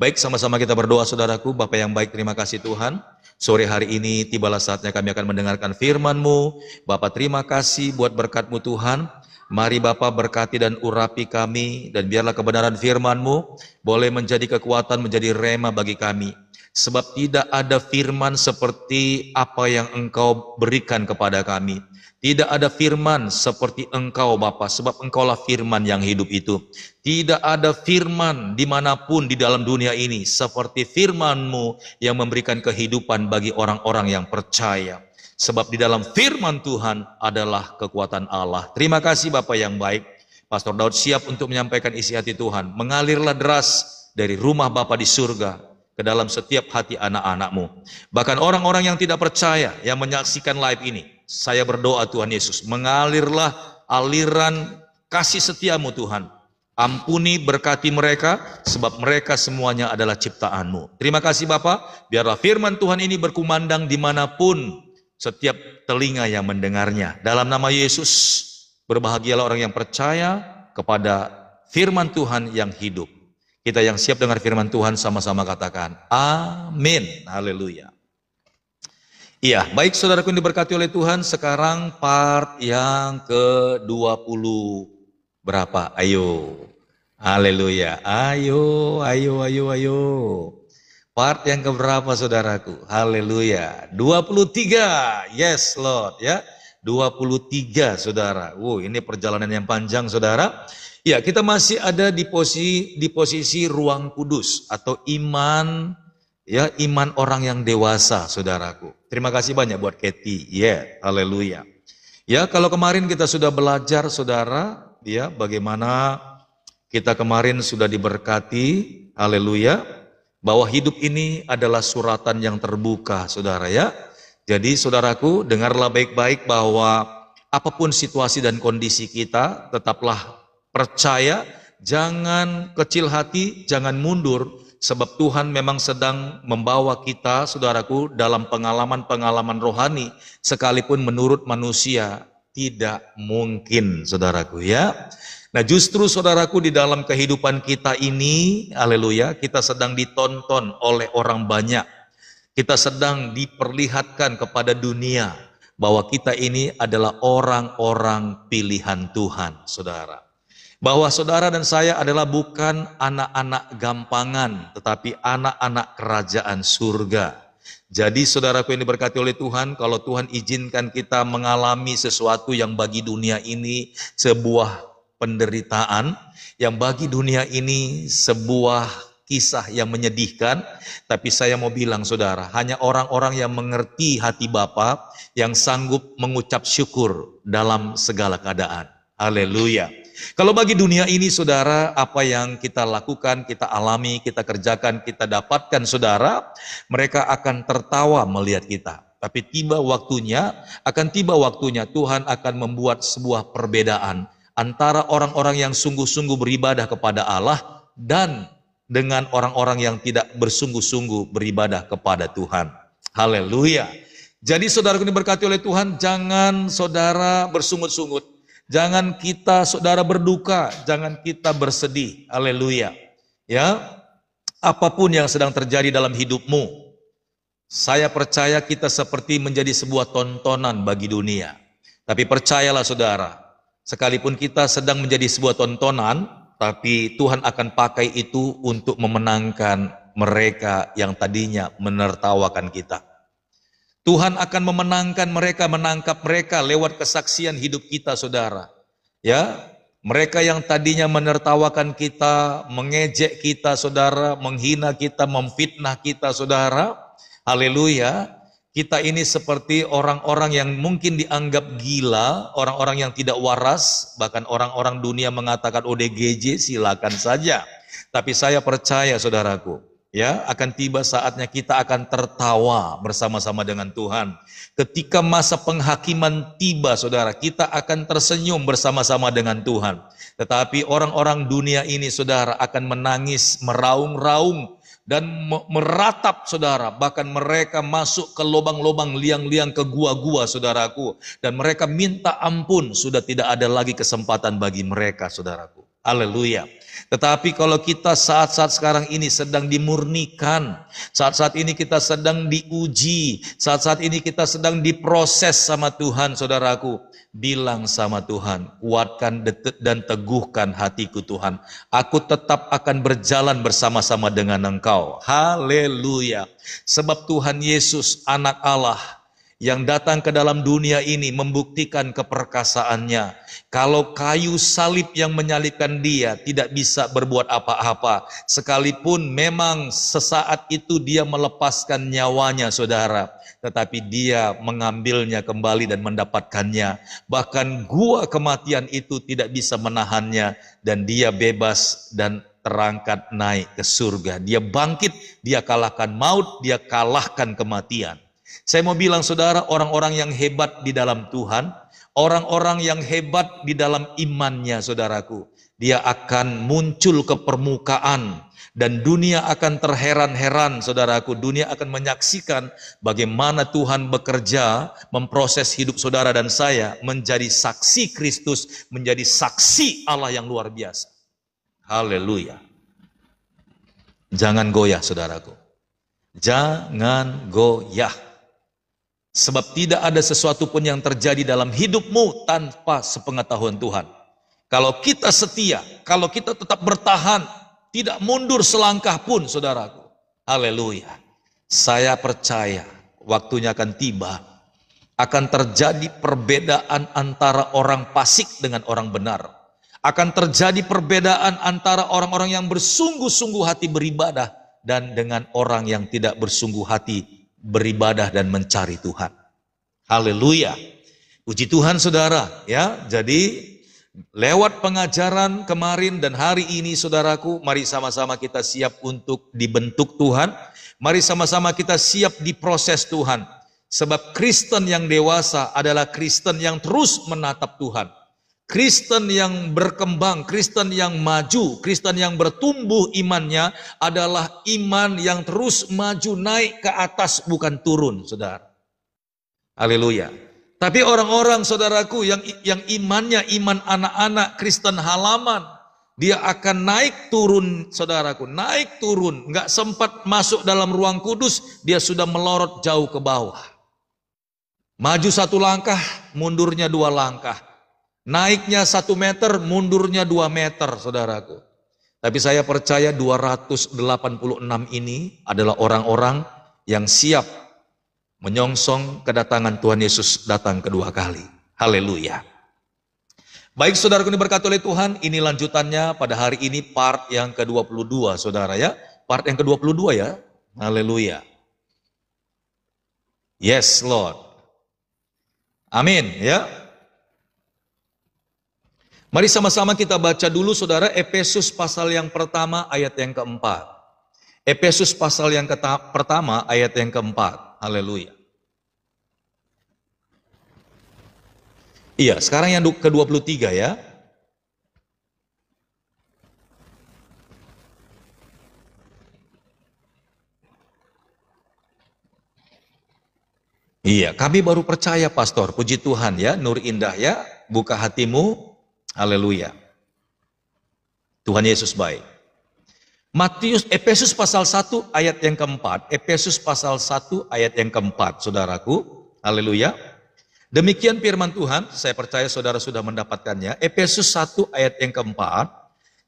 Baik, sama-sama kita berdoa saudaraku. Bapa yang baik, terima kasih Tuhan. Sore hari ini tibalah saatnya kami akan mendengarkan firman-Mu. Bapa terima kasih buat berkat-Mu Tuhan. Mari Bapa berkati dan urapi kami, dan biarlah kebenaran firman-Mu boleh menjadi kekuatan, menjadi rema bagi kami. Sebab tidak ada firman seperti apa yang Engkau berikan kepada kami. Tidak ada firman seperti Engkau Bapa, sebab Engkaulah firman yang hidup itu. Tidak ada firman dimanapun di dalam dunia ini seperti firman-Mu yang memberikan kehidupan bagi orang-orang yang percaya. Sebab di dalam firman Tuhan adalah kekuatan Allah. Terima kasih Bapa yang baik. Pastor Daud siap untuk menyampaikan isi hati Tuhan. Mengalirlah deras dari rumah Bapa di surga ke dalam setiap hati anak-anak-Mu. Bahkan orang-orang yang tidak percaya yang menyaksikan live ini, saya berdoa Tuhan Yesus, mengalirlah aliran kasih setia-Mu Tuhan. Ampuni, berkati mereka, sebab mereka semuanya adalah ciptaan-Mu. Terima kasih Bapak, biarlah firman Tuhan ini berkumandang dimanapun setiap telinga yang mendengarnya. Dalam nama Yesus, berbahagialah orang yang percaya kepada firman Tuhan yang hidup. Kita yang siap dengar firman Tuhan sama-sama katakan, amin, haleluya. Iya, baik saudaraku yang diberkati oleh Tuhan, sekarang part yang ke-20 berapa? Ayo, haleluya, ayo. Part yang keberapa saudaraku? Haleluya, 23, yes Lord ya, 23 saudara. Ini perjalanan yang panjang saudara. Ya, kita masih ada di posisi ruang kudus atau iman. Ya, iman orang yang dewasa, saudaraku. Terima kasih banyak buat Kathy. Haleluya. Ya, kalau kemarin kita sudah belajar, saudara, ya, bagaimana kita kemarin sudah diberkati, haleluya, bahwa hidup ini adalah suratan yang terbuka, saudara ya. Jadi, saudaraku, dengarlah baik-baik bahwa apapun situasi dan kondisi kita, tetaplah percaya, jangan kecil hati, jangan mundur. Sebab Tuhan memang sedang membawa kita, saudaraku, dalam pengalaman-pengalaman rohani, sekalipun menurut manusia tidak mungkin, saudaraku ya. Nah justru saudaraku di dalam kehidupan kita ini, haleluya, kita sedang ditonton oleh orang banyak. Kita sedang diperlihatkan kepada dunia bahwa kita ini adalah orang-orang pilihan Tuhan, saudara. Bahwa saudara dan saya adalah bukan anak-anak gampangan, tetapi anak-anak kerajaan surga. Jadi saudaraku yang diberkati oleh Tuhan, kalau Tuhan izinkan kita mengalami sesuatu yang bagi dunia ini sebuah penderitaan, yang bagi dunia ini sebuah kisah yang menyedihkan, tapi saya mau bilang saudara, hanya orang-orang yang mengerti hati Bapa yang sanggup mengucap syukur dalam segala keadaan. Haleluya. Kalau bagi dunia ini saudara, apa yang kita lakukan, kita alami, kita kerjakan, kita dapatkan saudara, mereka akan tertawa melihat kita. Tapi akan tiba waktunya Tuhan akan membuat sebuah perbedaan antara orang-orang yang sungguh-sungguh beribadah kepada Allah dan dengan orang-orang yang tidak bersungguh-sungguh beribadah kepada Tuhan. Haleluya. Jadi saudara ini berkati oleh Tuhan, jangan saudara bersungut-sungut. Jangan kita saudara berduka, jangan kita bersedih. Haleluya. Ya. Apapun yang sedang terjadi dalam hidupmu, saya percaya kita seperti menjadi sebuah tontonan bagi dunia. Tapi percayalah saudara, sekalipun kita sedang menjadi sebuah tontonan, tapi Tuhan akan pakai itu untuk memenangkan mereka yang tadinya menertawakan kita. Tuhan akan memenangkan mereka, menangkap mereka lewat kesaksian hidup kita, saudara. Ya, mereka yang tadinya menertawakan kita, mengejek kita, saudara, menghina kita, memfitnah kita, saudara. Haleluya. Kita ini seperti orang-orang yang mungkin dianggap gila, orang-orang yang tidak waras, bahkan orang-orang dunia mengatakan ODGJ, silakan saja. Tapi saya percaya, saudaraku, ya, akan tiba saatnya kita akan tertawa bersama-sama dengan Tuhan. Ketika masa penghakiman tiba, saudara, kita akan tersenyum bersama-sama dengan Tuhan. Tetapi orang-orang dunia ini, saudara, akan menangis, meraung-raung, dan meratap, saudara. Bahkan mereka masuk ke lubang-lubang liang-liang, ke gua-gua, saudaraku. Dan mereka minta ampun, sudah tidak ada lagi kesempatan bagi mereka, saudaraku. Haleluya. Tetapi kalau kita saat-saat sekarang ini sedang dimurnikan, saat-saat ini kita sedang diuji, saat-saat ini kita sedang diproses sama Tuhan, saudaraku, bilang sama Tuhan, kuatkan dan teguhkan hatiku Tuhan. Aku tetap akan berjalan bersama-sama dengan Engkau. Haleluya. Sebab Tuhan Yesus, anak Allah, yang datang ke dalam dunia ini membuktikan keperkasaannya. Kalau kayu salib yang menyalibkan dia tidak bisa berbuat apa-apa. Sekalipun memang sesaat itu dia melepaskan nyawanya, saudara. Tetapi dia mengambilnya kembali dan mendapatkannya. Bahkan gua kematian itu tidak bisa menahannya. Dan dia bebas dan terangkat naik ke surga. Dia bangkit, dia kalahkan maut, dia kalahkan kematian. Saya mau bilang saudara, orang-orang yang hebat di dalam Tuhan, orang-orang yang hebat di dalam imannya saudaraku, dia akan muncul ke permukaan dan dunia akan terheran-heran saudaraku. Dunia akan menyaksikan bagaimana Tuhan bekerja memproses hidup saudara dan saya menjadi saksi Kristus, menjadi saksi Allah yang luar biasa. Haleluya. Jangan goyah saudaraku. Jangan goyah. Sebab tidak ada sesuatu pun yang terjadi dalam hidupmu tanpa sepengetahuan Tuhan. Kalau kita setia, kalau kita tetap bertahan, tidak mundur selangkah pun saudaraku. Haleluya. Saya percaya waktunya akan tiba. Akan terjadi perbedaan antara orang fasik dengan orang benar. Akan terjadi perbedaan antara orang-orang yang bersungguh-sungguh hati beribadah dan dengan orang yang tidak bersungguh hati beribadah dan mencari Tuhan. Haleluya. Puji Tuhan saudara, ya. Jadi lewat pengajaran kemarin dan hari ini saudaraku, mari sama-sama kita siap untuk dibentuk Tuhan. Mari sama-sama kita siap diproses Tuhan. Sebab Kristen yang dewasa adalah Kristen yang terus menatap Tuhan. Kristen yang berkembang, Kristen yang maju, Kristen yang bertumbuh imannya adalah iman yang terus maju naik ke atas bukan turun, saudara. Haleluya. Tapi orang-orang saudaraku yang imannya iman anak-anak Kristen halaman, dia akan naik turun saudaraku, naik turun, nggak sempat masuk dalam ruang kudus, dia sudah melorot jauh ke bawah. Maju 1 langkah, mundurnya 2 langkah. Naiknya 1 meter, mundurnya 2 meter, saudaraku. Tapi saya percaya 286 ini adalah orang-orang yang siap menyongsong kedatangan Tuhan Yesus datang kedua kali. Haleluya. Baik saudaraku ini berkati oleh Tuhan, ini lanjutannya pada hari ini part yang ke-22 saudara ya. Part yang ke-22 ya. Haleluya. Yes Lord. Amin ya. Mari sama-sama kita baca dulu saudara Efesus pasal yang pertama ayat yang keempat. Efesus pasal yang pertama ayat yang keempat. Haleluya. Iya, sekarang yang ke-23 ya. Iya, kami baru percaya pastor. Puji Tuhan ya, Nur Indah ya. Buka hatimu. Haleluya. Tuhan Yesus baik. Efesus pasal 1 ayat yang keempat. Efesus pasal 1 ayat yang keempat, saudaraku. Haleluya. Demikian firman Tuhan, saya percaya saudara sudah mendapatkannya. Efesus 1 ayat yang keempat.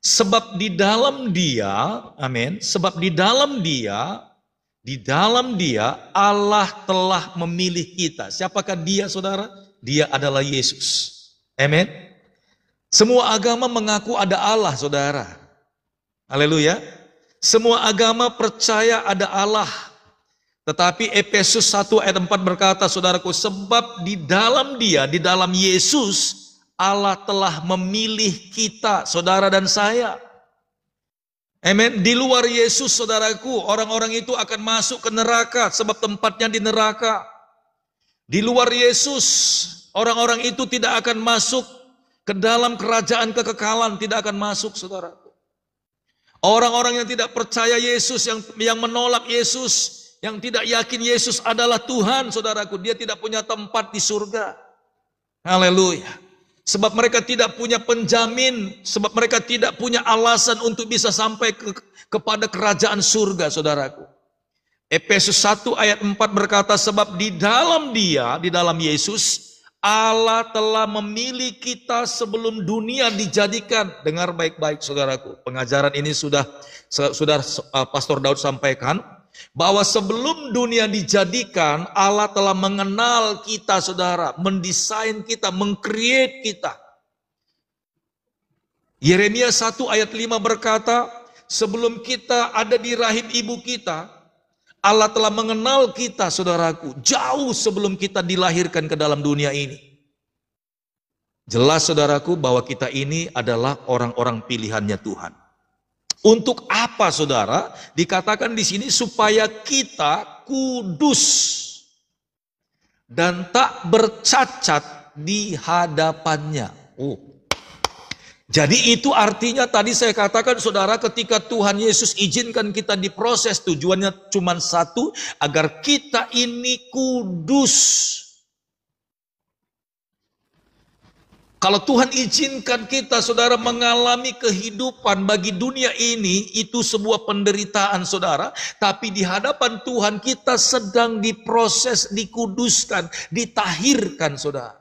Sebab di dalam dia, amin. Sebab di dalam dia Allah telah memilih kita. Siapakah dia saudara? Dia adalah Yesus. Amin. Semua agama mengaku ada Allah, saudara. Haleluya. Semua agama percaya ada Allah. Tetapi Efesus 1 ayat 4 berkata, saudaraku, sebab di dalam dia, di dalam Yesus, Allah telah memilih kita, saudara dan saya. Amin. Di luar Yesus, saudaraku, orang-orang itu akan masuk ke neraka, sebab tempatnya di neraka. Di luar Yesus, orang-orang itu tidak akan masuk ke dalam kerajaan kekekalan, tidak akan masuk, saudara. Orang-orang yang tidak percaya Yesus, yang menolak Yesus, yang tidak yakin Yesus adalah Tuhan, saudaraku, dia tidak punya tempat di surga. Haleluya. Sebab mereka tidak punya penjamin, sebab mereka tidak punya alasan untuk bisa sampai kepada kerajaan surga, saudaraku. Efesus 1 ayat 4 berkata, sebab di dalam Dia, di dalam Yesus, Allah telah memilih kita sebelum dunia dijadikan. Dengar baik-baik, saudaraku. Pengajaran ini sudah Pastor Daud sampaikan, bahwa sebelum dunia dijadikan, Allah telah mengenal kita, saudara, mendesain kita, mengcreate kita. Yeremia 1 ayat 5 berkata, sebelum kita ada di rahim ibu kita, Allah telah mengenal kita, saudaraku, jauh sebelum kita dilahirkan ke dalam dunia ini. Jelas, saudaraku, bahwa kita ini adalah orang-orang pilihannya Tuhan. Untuk apa, saudara? Dikatakan di sini supaya kita kudus dan tak bercacat di hadapannya. Jadi itu artinya tadi saya katakan, saudara, ketika Tuhan Yesus izinkan kita diproses, tujuannya cuma satu, agar kita ini kudus. Kalau Tuhan izinkan kita, saudara, mengalami kehidupan bagi dunia ini, itu sebuah penderitaan, saudara. Tapi di hadapan Tuhan kita sedang diproses, dikuduskan, ditahirkan, saudara.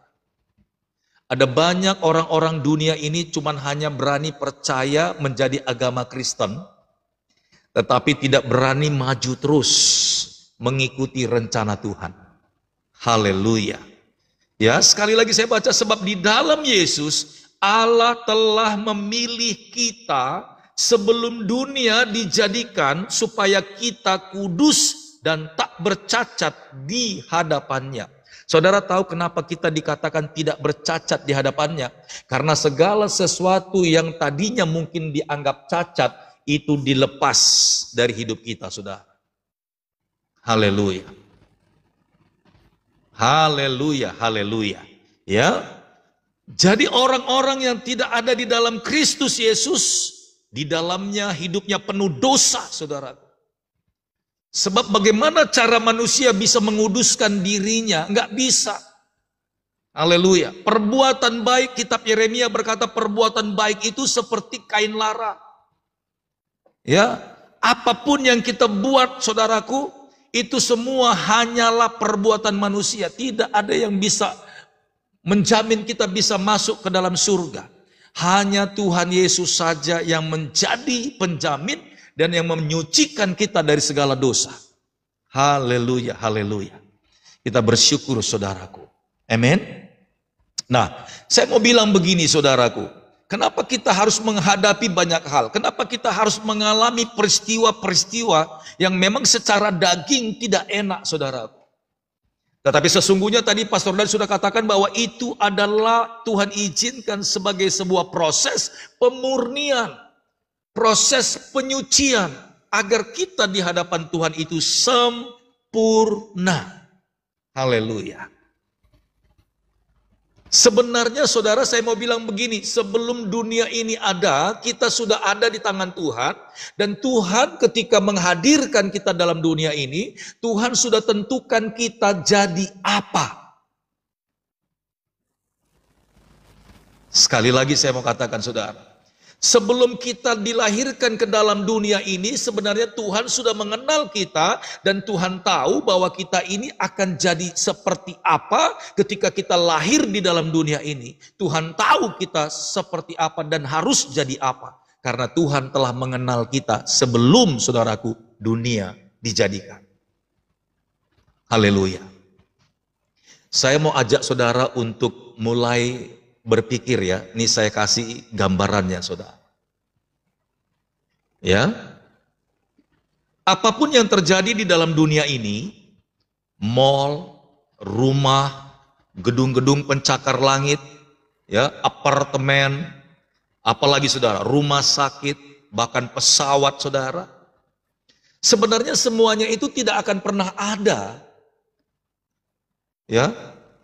Ada banyak orang-orang dunia ini cuma hanya berani percaya menjadi agama Kristen, tetapi tidak berani maju terus mengikuti rencana Tuhan. Haleluya. Ya, sekali lagi saya baca, sebab di dalam Yesus Allah telah memilih kita sebelum dunia dijadikan supaya kita kudus dan tak bercacat di hadapannya. Saudara tahu kenapa kita dikatakan tidak bercacat di hadapannya? Karena segala sesuatu yang tadinya mungkin dianggap cacat itu dilepas dari hidup kita, saudara. Haleluya. Haleluya, haleluya. Ya. Jadi orang-orang yang tidak ada di dalam Kristus Yesus, di dalamnya hidupnya penuh dosa, saudara. Sebab bagaimana cara manusia bisa menguduskan dirinya? Enggak bisa. Haleluya. Perbuatan baik, kitab Yeremia berkata perbuatan baik itu seperti kain lara. Ya, apapun yang kita buat, saudaraku, itu semua hanyalah perbuatan manusia. Tidak ada yang bisa menjamin kita bisa masuk ke dalam surga. Hanya Tuhan Yesus saja yang menjadi penjamin dan yang menyucikan kita dari segala dosa. Haleluya, haleluya. Kita bersyukur, saudaraku. Amin. Nah, saya mau bilang begini, saudaraku. Kenapa kita harus menghadapi banyak hal? Kenapa kita harus mengalami peristiwa-peristiwa yang memang secara daging tidak enak, saudara? Tetapi sesungguhnya tadi Pastor Dan sudah katakan bahwa itu adalah Tuhan izinkan sebagai sebuah proses pemurnian, proses penyucian, agar kita di hadapan Tuhan itu sempurna. Haleluya. Sebenarnya, saudara, saya mau bilang begini, sebelum dunia ini ada, kita sudah ada di tangan Tuhan, dan Tuhan ketika menghadirkan kita dalam dunia ini, Tuhan sudah tentukan kita jadi apa. Sekali lagi saya mau katakan, saudara, sebelum kita dilahirkan ke dalam dunia ini, sebenarnya Tuhan sudah mengenal kita, dan Tuhan tahu bahwa kita ini akan jadi seperti apa ketika kita lahir di dalam dunia ini. Tuhan tahu kita seperti apa dan harus jadi apa, karena Tuhan telah mengenal kita sebelum, saudaraku, dunia dijadikan. Haleluya. Saya mau ajak saudara untuk mulai berpikir, ya. Ini saya kasih gambarannya, saudara. Ya. Apapun yang terjadi di dalam dunia ini, mall, rumah, gedung-gedung pencakar langit, ya, apartemen, apalagi, saudara, rumah sakit, bahkan pesawat, saudara. Sebenarnya semuanya itu tidak akan pernah ada. Ya.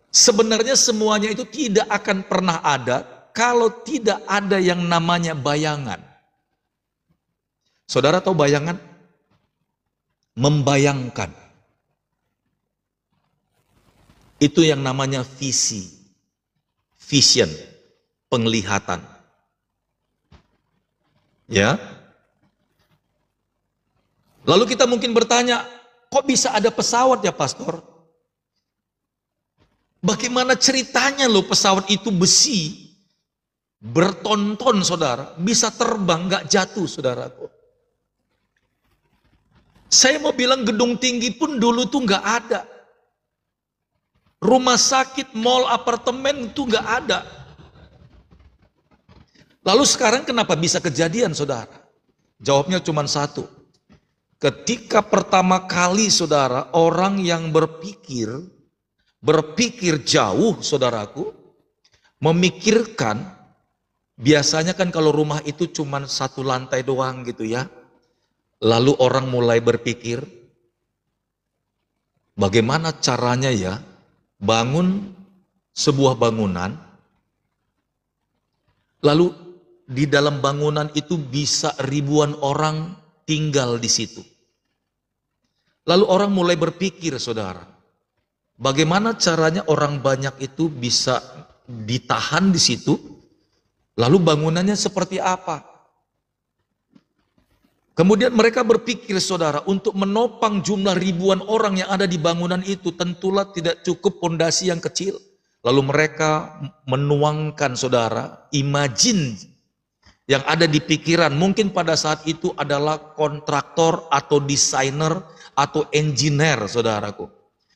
Sebenarnya semuanya itu tidak akan pernah ada kalau tidak ada yang namanya bayangan. Saudara tahu bayangan? Membayangkan. Itu yang namanya visi. Vision. penglihatan. Ya. Lalu kita mungkin bertanya, kok bisa ada pesawat ya pastor? Bagaimana ceritanya loh pesawat itu besi, bertonton saudara, bisa terbang gak jatuh saudaraku. Saya mau bilang gedung tinggi pun dulu tuh gak ada. Rumah sakit, mall, apartemen itu gak ada. Lalu sekarang kenapa bisa kejadian saudara? Jawabnya cuma satu. Ketika pertama kali saudara, orang yang berpikir jauh saudaraku, memikirkan, biasanya kan kalau rumah itu cuma satu lantai doang gitu ya. Lalu orang mulai berpikir, bagaimana caranya ya bangun sebuah bangunan, lalu di dalam bangunan itu bisa ribuan orang tinggal di situ. Lalu orang mulai berpikir saudara, bagaimana caranya orang banyak itu bisa ditahan di situ, lalu bangunannya seperti apa? Kemudian mereka berpikir saudara, untuk menopang jumlah ribuan orang yang ada di bangunan itu, tentulah tidak cukup pondasi yang kecil. Lalu mereka menuangkan saudara, imagine yang ada di pikiran, mungkin pada saat itu adalah kontraktor atau desainer atau engineer saudaraku.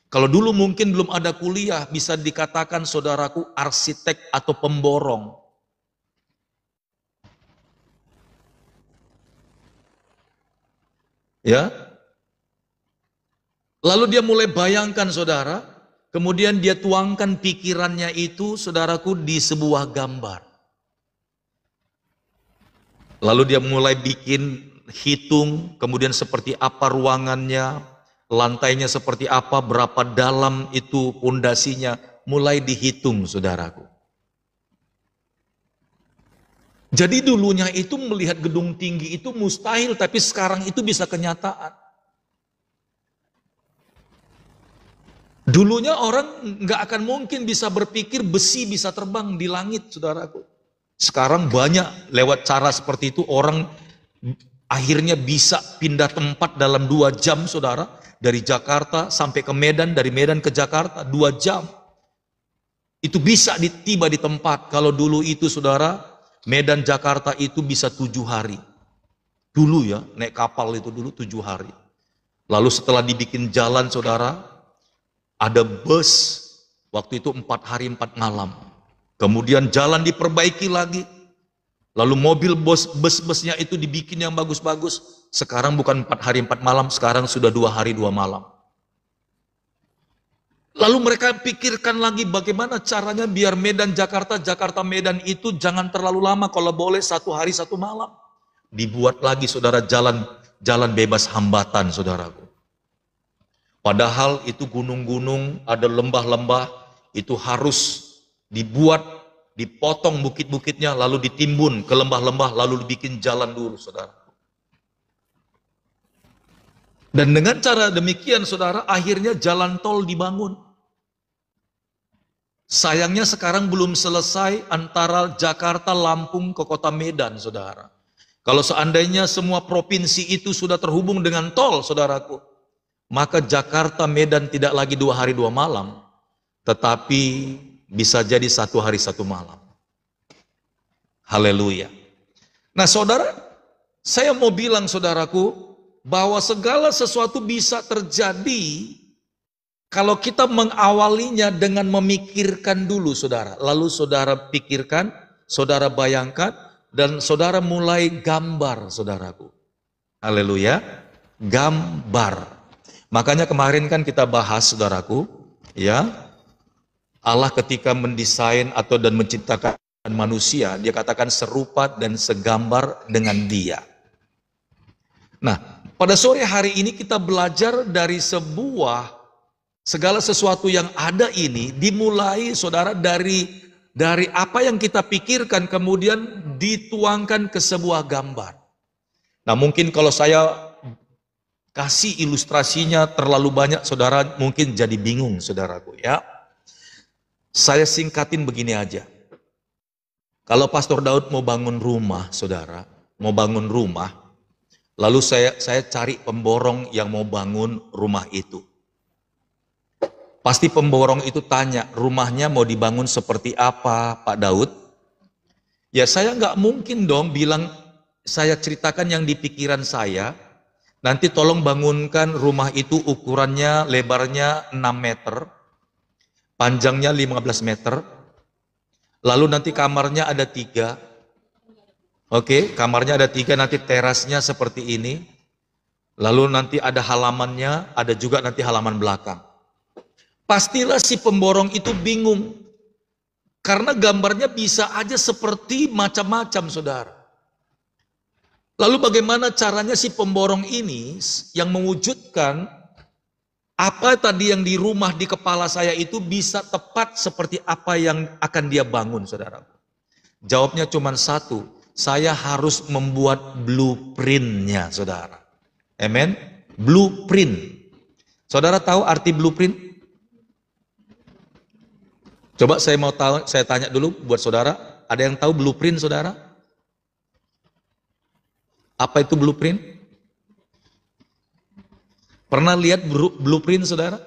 Kalau dulu mungkin belum ada kuliah, bisa dikatakan saudaraku arsitek atau pemborong. Ya. Lalu dia mulai bayangkan saudara, kemudian dia tuangkan pikirannya itu saudaraku di sebuah gambar. Lalu dia mulai bikin, hitung, kemudian seperti apa ruangannya, lantainya seperti apa, berapa dalam itu pondasinya, mulai dihitung saudaraku. Jadi dulunya itu melihat gedung tinggi itu mustahil, tapi sekarang itu bisa kenyataan. Dulunya orang nggak akan mungkin bisa berpikir besi bisa terbang di langit saudaraku. Sekarang banyak lewat cara seperti itu orang akhirnya bisa pindah tempat dalam 2 jam saudara. Dari Jakarta sampai ke Medan, dari Medan ke Jakarta 2 jam. Itu bisa tiba di tempat. Kalau dulu itu saudara, Medan Jakarta itu bisa 7 hari. Dulu ya, naik kapal itu dulu 7 hari. Lalu setelah dibikin jalan saudara, ada bus, waktu itu 4 hari 4 malam. Kemudian jalan diperbaiki lagi. Lalu mobil bus-busnya itu dibikin yang bagus-bagus. Sekarang bukan 4 hari 4 malam, sekarang sudah 2 hari 2 malam. Lalu mereka pikirkan lagi bagaimana caranya biar Medan Jakarta, Jakarta Medan itu jangan terlalu lama, kalau boleh 1 hari 1 malam. Dibuat lagi saudara jalan bebas hambatan saudaraku. Padahal itu gunung-gunung, ada lembah-lembah, itu harus dibuat, dipotong bukit-bukitnya, lalu ditimbun ke lembah-lembah, lalu dibikin jalan dulu saudara. Dan dengan cara demikian saudara, akhirnya jalan tol dibangun. Sayangnya sekarang belum selesai antara Jakarta, Lampung ke kota Medan saudara. Kalau seandainya semua provinsi itu sudah terhubung dengan tol saudaraku, maka Jakarta Medan tidak lagi 2 hari 2 malam, tetapi bisa jadi 1 hari 1 malam. Haleluya. Nah saudara, saya mau bilang saudaraku, bahwa segala sesuatu bisa terjadi kalau kita mengawalinya dengan memikirkan dulu saudara. Lalu saudara pikirkan, saudara bayangkan, dan saudara mulai gambar saudaraku. Haleluya. Gambar. Makanya kemarin kan kita bahas saudaraku, ya, Allah ketika mendesain atau dan menciptakan manusia, dia katakan serupa dan segambar dengan dia. Nah, pada sore hari ini kita belajar dari segala sesuatu yang ada ini dimulai saudara dari apa yang kita pikirkan kemudian dituangkan ke sebuah gambar. Nah, mungkin kalau saya kasih ilustrasinya terlalu banyak saudara mungkin jadi bingung saudaraku ya. Saya singkatin begini aja. Kalau Pastor Daud mau bangun rumah, saudara, mau bangun rumah, lalu saya cari pemborong yang mau bangun rumah itu. Pasti pemborong itu tanya, rumahnya mau dibangun seperti apa, Pak Daud? Ya saya nggak mungkin dong bilang, saya ceritakan yang di pikiran saya, nanti tolong bangunkan rumah itu ukurannya, lebarnya 6 meter, panjangnya 15 meter, lalu nanti kamarnya ada 3. Oke, kamarnya ada 3, nanti terasnya seperti ini, lalu nanti ada halamannya, ada juga nanti halaman belakang. Pastilah si pemborong itu bingung, karena gambarnya bisa aja seperti macam-macam, saudara. Lalu bagaimana caranya si pemborong ini yang mewujudkan apa tadi yang di rumah di kepala saya itu bisa tepat seperti apa yang akan dia bangun, saudara? Jawabnya cuma satu, saya harus membuat blueprint-nya, saudara. Amen? Blueprint. Saudara tahu arti blueprint? Coba saya tanya dulu buat saudara, ada yang tahu blueprint, saudara? Apa itu blueprint? Pernah lihat blueprint, saudara?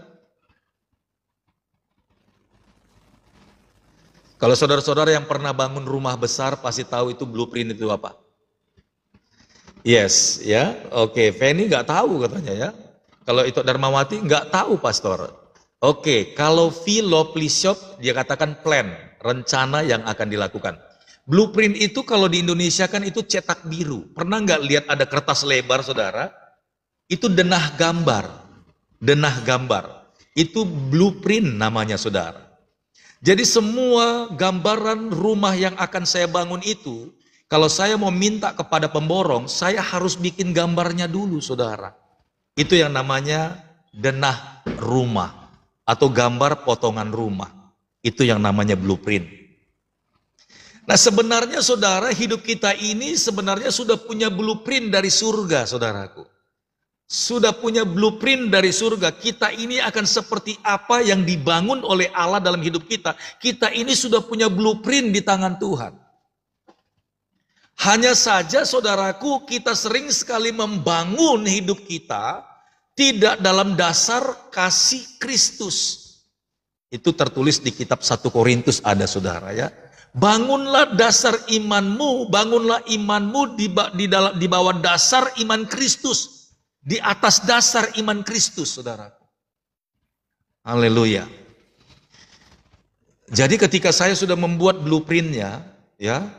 Kalau saudara-saudara yang pernah bangun rumah besar pasti tahu itu blueprint itu apa. Yes, ya, oke. Feni nggak tahu katanya ya. Kalau itu Darmawati nggak tahu, Pastor. Oke, kalau Philo Plishop dia katakan plan, rencana yang akan dilakukan. Blueprint itu kalau di Indonesia kan itu cetak biru. Pernah nggak lihat ada kertas lebar, saudara? Itu denah gambar. Denah gambar. Itu blueprint namanya, saudara. Jadi semua gambaran rumah yang akan saya bangun itu, kalau saya mau minta kepada pemborong, saya harus bikin gambarnya dulu, saudara. Itu yang namanya denah rumah atau gambar potongan rumah. Itu yang namanya blueprint. Nah sebenarnya saudara, hidup kita ini sebenarnya sudah punya blueprint dari surga, saudaraku. Sudah punya blueprint dari surga. Kita ini akan seperti apa yang dibangun oleh Allah dalam hidup kita. Kita ini sudah punya blueprint di tangan Tuhan. Hanya saja saudaraku, kita sering sekali membangun hidup kita tidak dalam dasar kasih Kristus. Itu tertulis di kitab 1 Korintus ada, saudara ya. Bangunlah dasar imanmu, bangunlah imanmu di bawah dasar iman Kristus. Di atas dasar iman Kristus, saudara. Haleluya. Jadi ketika saya sudah membuat blueprintnya, ya,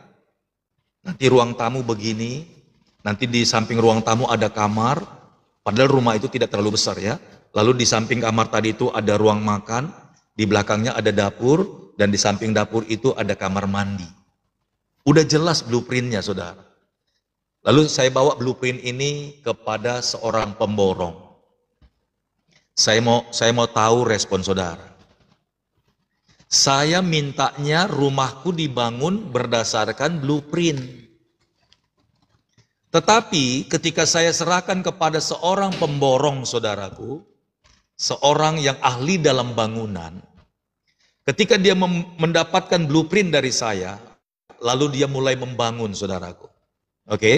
nanti ruang tamu begini, nanti di samping ruang tamu ada kamar, padahal rumah itu tidak terlalu besar ya. Lalu di samping kamar tadi itu ada ruang makan, di belakangnya ada dapur, dan di samping dapur itu ada kamar mandi. Udah jelas blueprintnya, saudara. Lalu saya bawa blueprint ini kepada seorang pemborong. Saya mau tahu respon saudara. Saya mintanya rumahku dibangun berdasarkan blueprint. Tetapi ketika saya serahkan kepada seorang pemborong, saudaraku, seorang yang ahli dalam bangunan, ketika dia mendapatkan blueprint dari saya, lalu dia mulai membangun, saudaraku. Oke,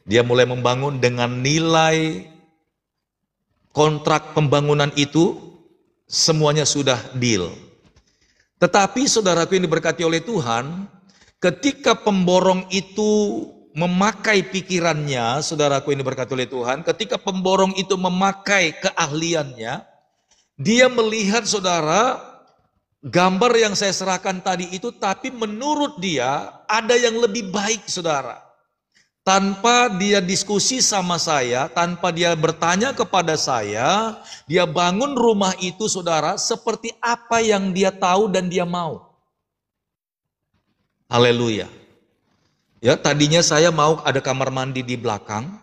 dia mulai membangun dengan nilai kontrak pembangunan itu semuanya sudah deal. Tetapi saudaraku yang diberkati oleh Tuhan, ketika pemborong itu memakai pikirannya, saudaraku yang diberkati oleh Tuhan, ketika pemborong itu memakai keahliannya, dia melihat, saudara, gambar yang saya serahkan tadi itu, tapi menurut dia ada yang lebih baik, saudara. Tanpa dia diskusi sama saya, tanpa dia bertanya kepada saya, dia bangun rumah itu, saudara, seperti apa yang dia tahu dan dia mau. Haleluya. Ya, tadinya saya mau ada kamar mandi di belakang,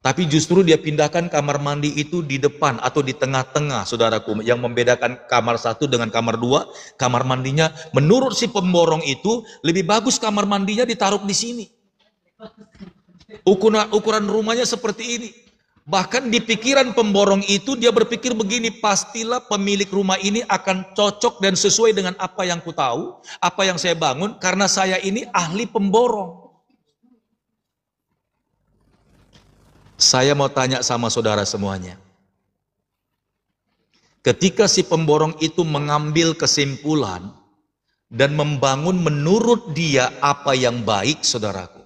tapi justru dia pindahkan kamar mandi itu di depan atau di tengah-tengah, saudaraku. Yang membedakan kamar 1 dengan kamar 2, kamar mandinya menurut si pemborong itu lebih bagus kamar mandinya ditaruh di sini. Ukuran rumahnya seperti ini. Bahkan di pikiran pemborong itu dia berpikir begini, pastilah pemilik rumah ini akan cocok dan sesuai dengan apa yang ku tahu, apa yang saya bangun, karena saya ini ahli pemborong. Saya mau tanya sama saudara semuanya. Ketika si pemborong itu mengambil kesimpulan dan membangun menurut dia apa yang baik, saudaraku,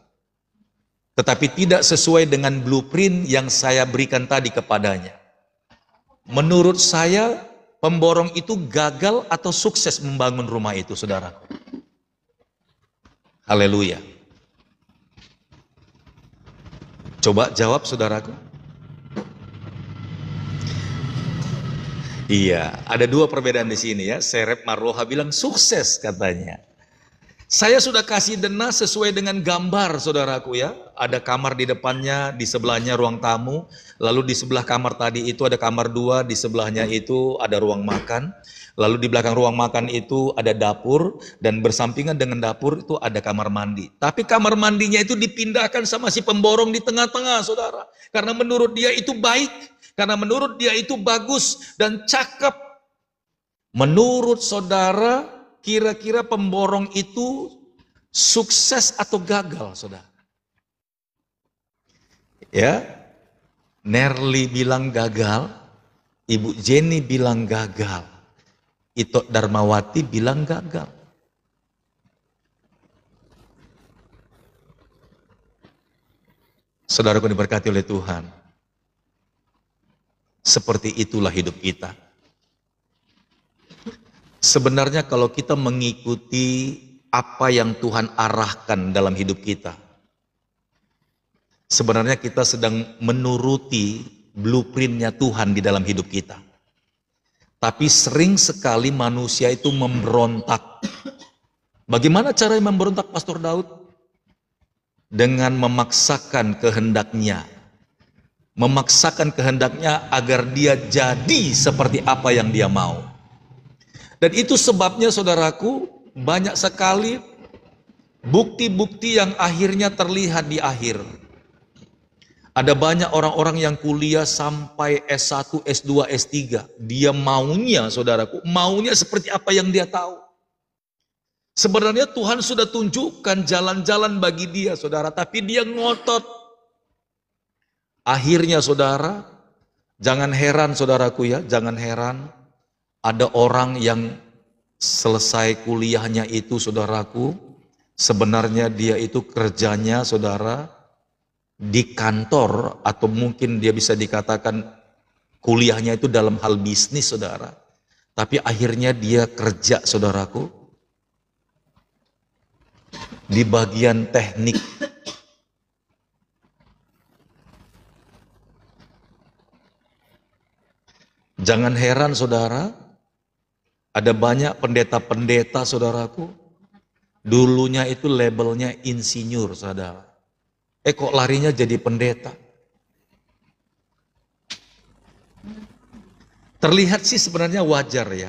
tetapi tidak sesuai dengan blueprint yang saya berikan tadi kepadanya. Menurut saya, pemborong itu gagal atau sukses membangun rumah itu, saudara. Haleluya. Coba jawab, saudaraku. Iya, ada dua perbedaan di sini ya. Serep Maroha bilang sukses katanya. Saya sudah kasih denah sesuai dengan gambar, saudaraku ya. Ada kamar di depannya, di sebelahnya ruang tamu. Lalu di sebelah kamar tadi itu ada kamar dua, di sebelahnya itu ada ruang makan. Lalu di belakang ruang makan itu ada dapur, dan bersampingan dengan dapur itu ada kamar mandi. Tapi kamar mandinya itu dipindahkan sama si pemborong di tengah-tengah, saudara. Karena menurut dia itu baik, karena menurut dia itu bagus dan cakep. Menurut saudara, kira-kira pemborong itu sukses atau gagal, saudara? Ya, Nerli bilang gagal, Ibu Jenny bilang gagal, Ito Darmawati bilang gagal. Saudaraku diberkati oleh Tuhan. Seperti itulah hidup kita. Sebenarnya kalau kita mengikuti apa yang Tuhan arahkan dalam hidup kita, sebenarnya kita sedang menuruti blueprintnya Tuhan di dalam hidup kita. Tapi sering sekali manusia itu memberontak. Bagaimana cara memberontak, Pastor Daud? Dengan memaksakan kehendaknya. Memaksakan kehendaknya agar dia jadi seperti apa yang dia mau. Dan itu sebabnya, saudaraku, banyak sekali bukti-bukti yang akhirnya terlihat di akhir. Ada banyak orang-orang yang kuliah sampai S1, S2, S3. Dia maunya, saudaraku, maunya seperti apa yang dia tahu. Sebenarnya Tuhan sudah tunjukkan jalan-jalan bagi dia, saudara, tapi dia ngotot. Akhirnya, saudara, jangan heran, saudaraku ya, jangan heran. Ada orang yang selesai kuliahnya itu, saudaraku, sebenarnya dia itu kerjanya, saudara, di kantor, atau mungkin dia bisa dikatakan kuliahnya itu dalam hal bisnis, saudara. Tapi akhirnya dia kerja, saudaraku, di bagian teknik. Jangan heran, saudara, ada banyak pendeta-pendeta, saudaraku, dulunya itu labelnya insinyur, saudara. Kok larinya jadi pendeta? Terlihat sih sebenarnya wajar ya.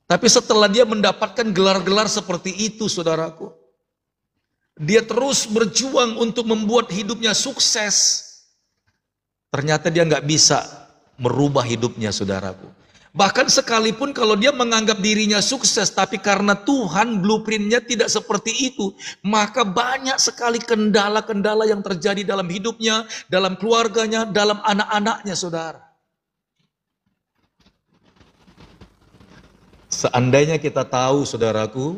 Tapi setelah dia mendapatkan gelar-gelar seperti itu, saudaraku, dia terus berjuang untuk membuat hidupnya sukses. Ternyata dia nggak bisa merubah hidupnya, saudaraku. Bahkan sekalipun kalau dia menganggap dirinya sukses, tapi karena Tuhan blueprintnya tidak seperti itu, maka banyak sekali kendala-kendala yang terjadi dalam hidupnya, dalam keluarganya, dalam anak-anaknya, saudara. Seandainya kita tahu, saudaraku,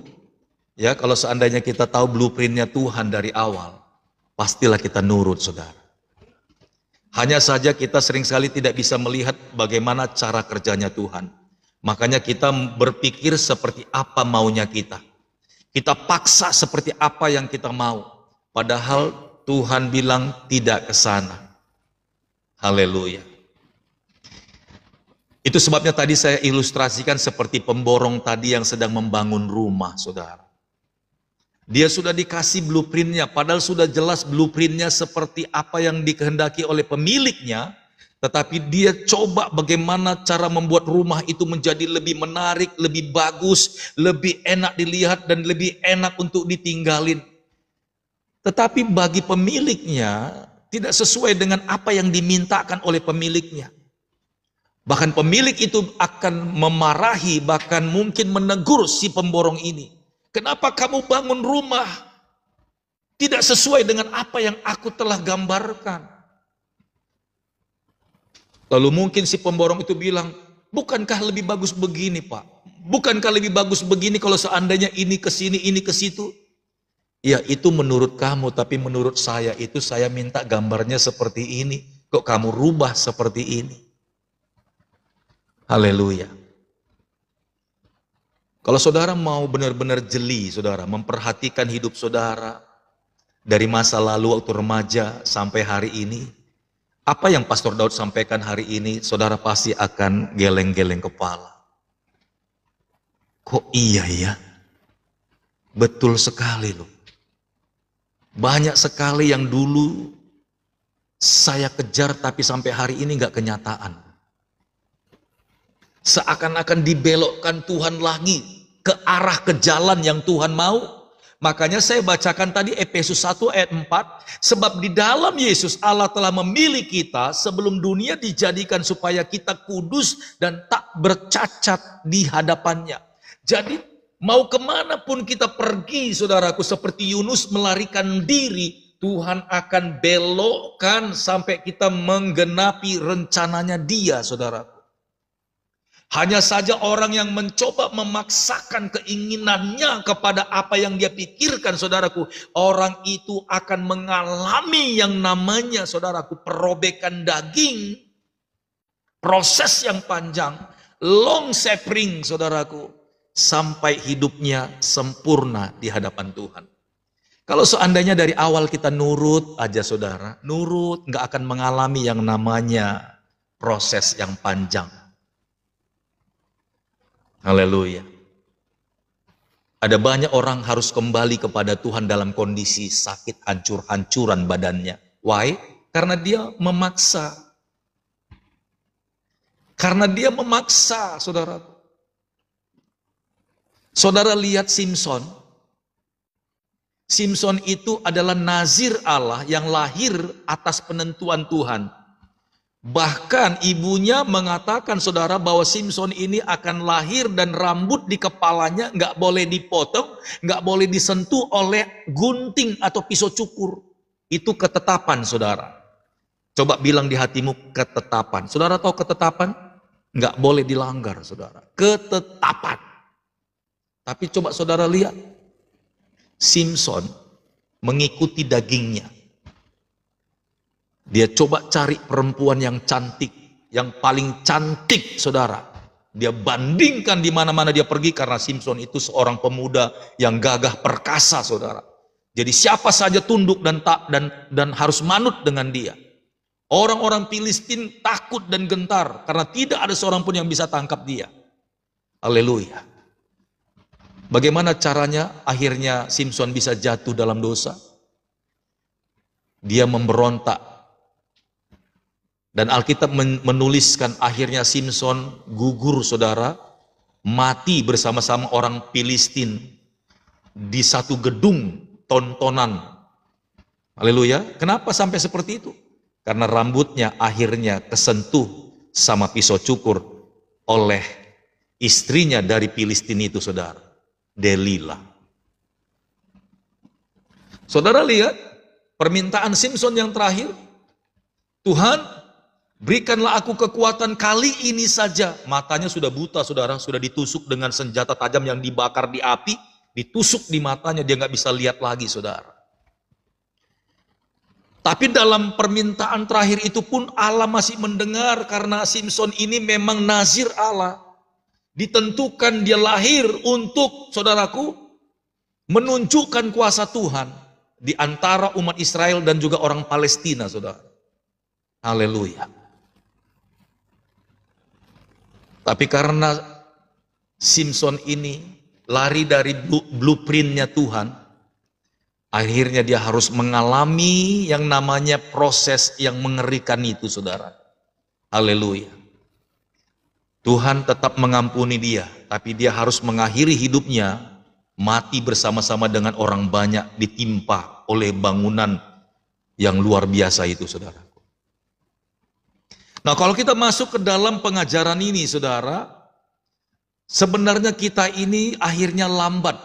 ya, kalau seandainya kita tahu blueprintnya Tuhan dari awal, pastilah kita nurut, saudara. Hanya saja kita sering sekali tidak bisa melihat bagaimana cara kerjanya Tuhan. Makanya kita berpikir seperti apa maunya kita. Kita paksa seperti apa yang kita mau. Padahal Tuhan bilang tidak ke sana. Haleluya. Itu sebabnya tadi saya ilustrasikan seperti pemborong tadi yang sedang membangun rumah, saudara. Dia sudah dikasih blueprintnya, padahal sudah jelas blueprintnya seperti apa yang dikehendaki oleh pemiliknya, tetapi dia coba bagaimana cara membuat rumah itu menjadi lebih menarik, lebih bagus, lebih enak dilihat, dan lebih enak untuk ditinggalin. Tetapi bagi pemiliknya, tidak sesuai dengan apa yang dimintakan oleh pemiliknya. Bahkan pemilik itu akan memarahi, bahkan mungkin menegur si pemborong ini. Kenapa kamu bangun rumah tidak sesuai dengan apa yang aku telah gambarkan? Lalu mungkin si pemborong itu bilang, bukankah lebih bagus begini, Pak? Bukankah lebih bagus begini kalau seandainya ini ke sini, ini ke situ? Ya, itu menurut kamu, tapi menurut saya itu saya minta gambarnya seperti ini. Kok kamu rubah seperti ini? Haleluya. Kalau saudara mau benar-benar jeli, saudara, memperhatikan hidup saudara dari masa lalu waktu remaja sampai hari ini, apa yang Pastor Daud sampaikan hari ini, saudara pasti akan geleng-geleng kepala. Kok iya ya? Betul sekali loh. Banyak sekali yang dulu saya kejar tapi sampai hari ini nggak kenyataan. Seakan-akan dibelokkan Tuhan lagi ke arah ke jalan yang Tuhan mau. Makanya saya bacakan tadi Efesus 1 ayat 4. Sebab di dalam Yesus Allah telah memilih kita sebelum dunia dijadikan supaya kita kudus dan tak bercacat di hadapannya. Jadi mau kemanapun kita pergi, saudaraku, seperti Yunus melarikan diri, Tuhan akan belokkan sampai kita menggenapi rencananya Dia, saudaraku. Hanya saja orang yang mencoba memaksakan keinginannya kepada apa yang dia pikirkan, saudaraku, orang itu akan mengalami yang namanya, saudaraku, perobekan daging, proses yang panjang, long suffering, saudaraku, sampai hidupnya sempurna di hadapan Tuhan. Kalau seandainya dari awal kita nurut aja, saudara, nurut, nggak akan mengalami yang namanya proses yang panjang. Haleluya. Ada banyak orang harus kembali kepada Tuhan dalam kondisi sakit, hancur-hancuran badannya. Why? Karena dia memaksa. Karena dia memaksa, saudara. Saudara lihat Simson. Simson itu adalah nazir Allah yang lahir atas penentuan Tuhan. Bahkan ibunya mengatakan, saudara, bahwa Simson ini akan lahir dan rambut di kepalanya nggak boleh dipotong, nggak boleh disentuh oleh gunting atau pisau cukur. Itu ketetapan, saudara. Coba bilang di hatimu, ketetapan. Saudara tahu ketetapan? Nggak boleh dilanggar, saudara. Ketetapan. Tapi coba saudara lihat, Simson mengikuti dagingnya. Dia coba cari perempuan yang cantik, yang paling cantik, saudara. Dia bandingkan di mana-mana dia pergi karena Simson itu seorang pemuda yang gagah perkasa, saudara. Jadi siapa saja tunduk dan harus manut dengan dia. Orang-orang Filistin takut dan gentar karena tidak ada seorang pun yang bisa tangkap dia. Haleluya. Bagaimana caranya akhirnya Simson bisa jatuh dalam dosa? Dia memberontak. Dan Alkitab menuliskan akhirnya Simson gugur, saudara, mati bersama-sama orang Filistin di satu gedung tontonan. Haleluya. Kenapa sampai seperti itu? Karena rambutnya akhirnya kesentuh sama pisau cukur oleh istrinya dari Filistin itu, saudara, Delila. Saudara lihat permintaan Simson yang terakhir, Tuhan, berikanlah aku kekuatan kali ini saja. Matanya sudah buta, saudara, sudah ditusuk dengan senjata tajam yang dibakar di api, ditusuk di matanya, dia nggak bisa lihat lagi, saudara. Tapi dalam permintaan terakhir itu pun Allah masih mendengar karena Simson ini memang nazir Allah. Ditentukan dia lahir untuk, saudaraku, menunjukkan kuasa Tuhan di antara umat Israel dan juga orang Palestina, saudara. Haleluya. Tapi karena Simson ini lari dari blueprintnya Tuhan, akhirnya dia harus mengalami yang namanya proses yang mengerikan itu, saudara. Haleluya. Tuhan tetap mengampuni dia, tapi dia harus mengakhiri hidupnya mati bersama-sama dengan orang banyak, ditimpa oleh bangunan yang luar biasa itu, saudaraku. Nah, kalau kita masuk ke dalam pengajaran ini, saudara, sebenarnya kita ini akhirnya lambat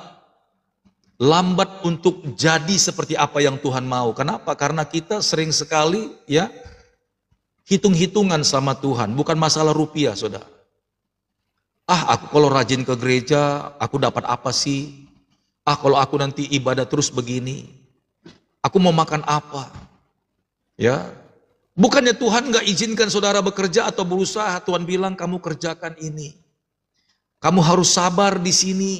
untuk jadi seperti apa yang Tuhan mau. Kenapa? Karena kita sering sekali ya hitung-hitungan sama Tuhan, bukan masalah rupiah, saudara. Aku kalau rajin ke gereja, aku dapat apa sih? Kalau aku nanti ibadah terus begini, aku mau makan apa? Ya, bukannya Tuhan nggak izinkan saudara bekerja atau berusaha. Tuhan bilang kamu kerjakan ini. Kamu harus sabar di sini.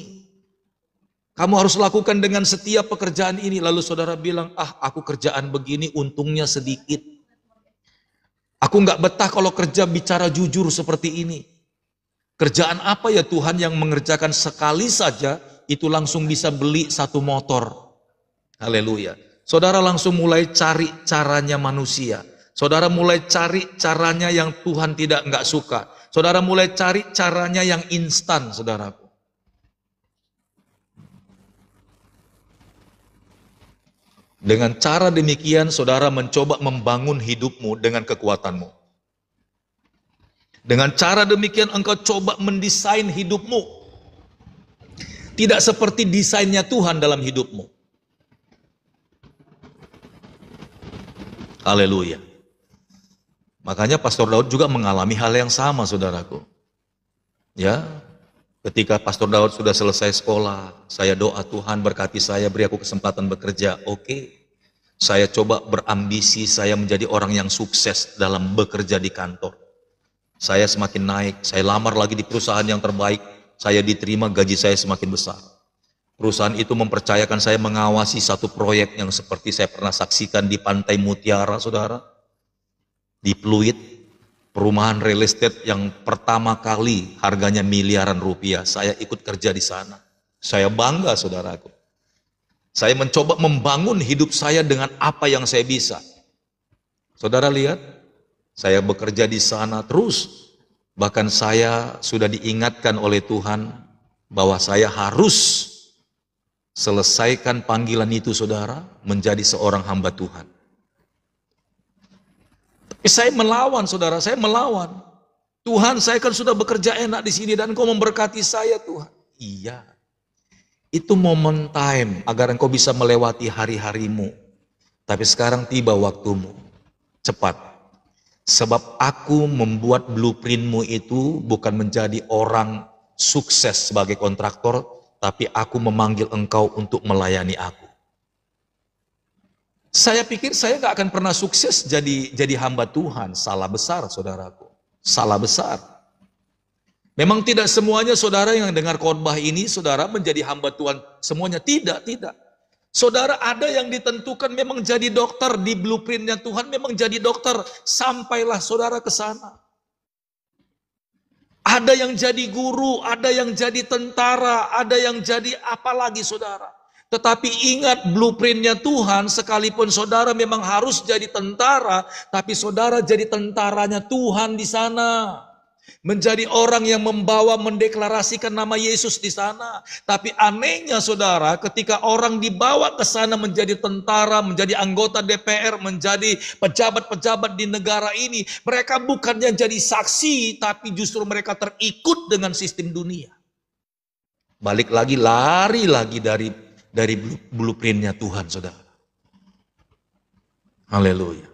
Kamu harus lakukan dengan setiap pekerjaan ini. Lalu saudara bilang, aku kerjaan begini untungnya sedikit. Aku nggak betah kalau kerja bicara jujur seperti ini. Kerjaan apa ya Tuhan yang mengerjakan sekali saja itu langsung bisa beli satu motor. Haleluya. Saudara langsung mulai cari caranya manusia. Saudara mulai cari caranya yang Tuhan nggak suka. Saudara mulai cari caranya yang instan, saudaraku. Dengan cara demikian, saudara mencoba membangun hidupmu dengan kekuatanmu. Dengan cara demikian engkau coba mendesain hidupmu. Tidak seperti desainnya Tuhan dalam hidupmu. Haleluya. Makanya Pastor Daud juga mengalami hal yang sama, saudaraku. Ya, ketika Pastor Daud sudah selesai sekolah, saya doa Tuhan berkati saya, beri aku kesempatan bekerja. Oke. Saya coba berambisi, saya menjadi orang yang sukses dalam bekerja di kantor. Saya semakin naik, saya lamar lagi di perusahaan yang terbaik, saya diterima, gaji saya semakin besar. Perusahaan itu mempercayakan saya mengawasi satu proyek yang seperti saya pernah saksikan di Pantai Mutiara, saudara. Di Pluit, perumahan real estate yang pertama kali harganya miliaran rupiah. Saya ikut kerja di sana. Saya bangga, saudaraku. Saya mencoba membangun hidup saya dengan apa yang saya bisa. Saudara lihat, saya bekerja di sana terus. Bahkan saya sudah diingatkan oleh Tuhan bahwa saya harus selesaikan panggilan itu, saudara, menjadi seorang hamba Tuhan. Tapi saya melawan, saudara, saya melawan. Tuhan, saya kan sudah bekerja enak di sini dan Engkau memberkati saya, Tuhan. Iya. Itu momen time agar engkau bisa melewati hari-harimu. Tapi sekarang tiba waktumu. Cepat. Sebab aku membuat blueprintmu itu bukan menjadi orang sukses sebagai kontraktor, tapi aku memanggil engkau untuk melayani aku. Saya pikir saya gak akan pernah sukses jadi hamba Tuhan. Salah besar, saudaraku. Salah besar. Memang tidak semuanya saudara yang dengar khotbah ini, saudara menjadi hamba Tuhan. Semuanya tidak. Saudara ada yang ditentukan memang jadi dokter, di blueprintnya Tuhan memang jadi dokter. Sampailah saudara ke sana. Ada yang jadi guru, ada yang jadi tentara, ada yang jadi apa lagi, saudara. Tetapi ingat blueprintnya Tuhan, sekalipun saudara memang harus jadi tentara, tapi saudara jadi tentaranya Tuhan di sana. Menjadi orang yang membawa, mendeklarasikan nama Yesus di sana. Tapi anehnya saudara, ketika orang dibawa ke sana menjadi tentara, menjadi anggota DPR, menjadi pejabat-pejabat di negara ini, mereka bukannya jadi saksi, tapi justru mereka terikut dengan sistem dunia. Balik lagi, lari lagi dari blueprintnya Tuhan, saudara. Haleluya.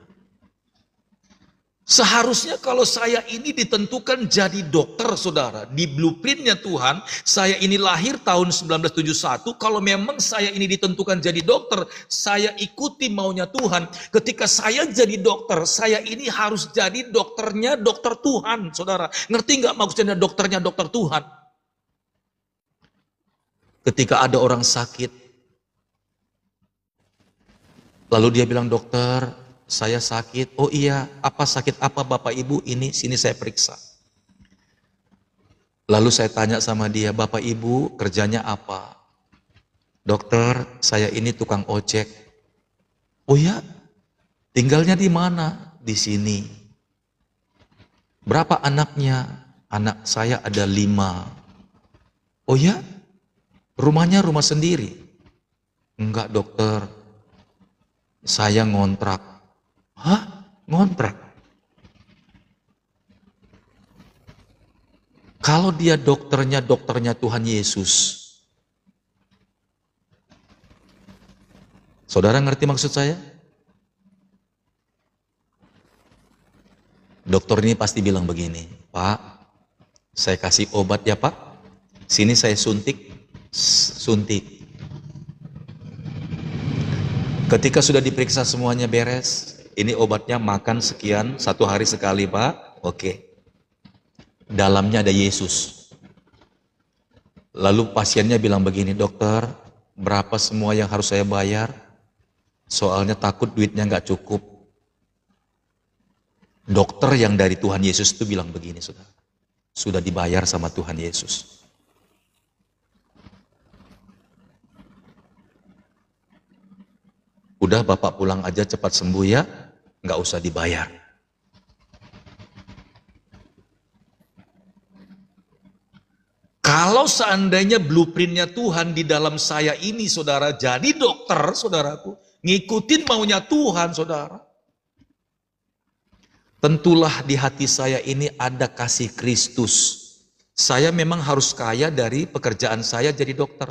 Seharusnya kalau saya ini ditentukan jadi dokter, saudara, di blueprintnya Tuhan, saya ini lahir tahun 1971, kalau memang saya ini ditentukan jadi dokter, saya ikuti maunya Tuhan. Ketika saya jadi dokter, saya ini harus jadi dokternya dokter Tuhan, saudara. Ngerti nggak maksudnya dokternya dokter Tuhan? Ketika ada orang sakit, lalu dia bilang, dokter, saya sakit. Oh iya, apa sakit apa Bapak Ibu? Ini sini saya periksa. Lalu saya tanya sama dia, Bapak Ibu kerjanya apa? Dokter, saya ini tukang ojek. Oh ya, tinggalnya di mana? Di sini. Berapa anaknya? Anak saya ada 5. Oh ya, rumahnya rumah sendiri? Enggak dokter, saya ngontrak. Hah? Ngontrak? Kalau dia dokternya Tuhan Yesus. Saudara ngerti maksud saya? Dokter ini pasti bilang begini, Pak, saya kasih obat ya Pak, sini saya suntik. Ketika sudah diperiksa semuanya beres, ini obatnya makan sekian, 1 hari sekali Pak, oke. Dalamnya ada Yesus. Lalu pasiennya bilang begini, dokter, berapa semua yang harus saya bayar? Soalnya takut duitnya nggak cukup. Dokter yang dari Tuhan Yesus itu bilang begini, saudara, sudah dibayar sama Tuhan Yesus. Udah Bapak pulang aja cepat sembuh ya, nggak usah dibayar. Kalau seandainya blueprintnya Tuhan di dalam saya ini, saudara, jadi dokter, saudaraku, ngikutin maunya Tuhan, saudara. Tentulah di hati saya ini ada kasih Kristus. Saya memang harus kaya dari pekerjaan saya jadi dokter.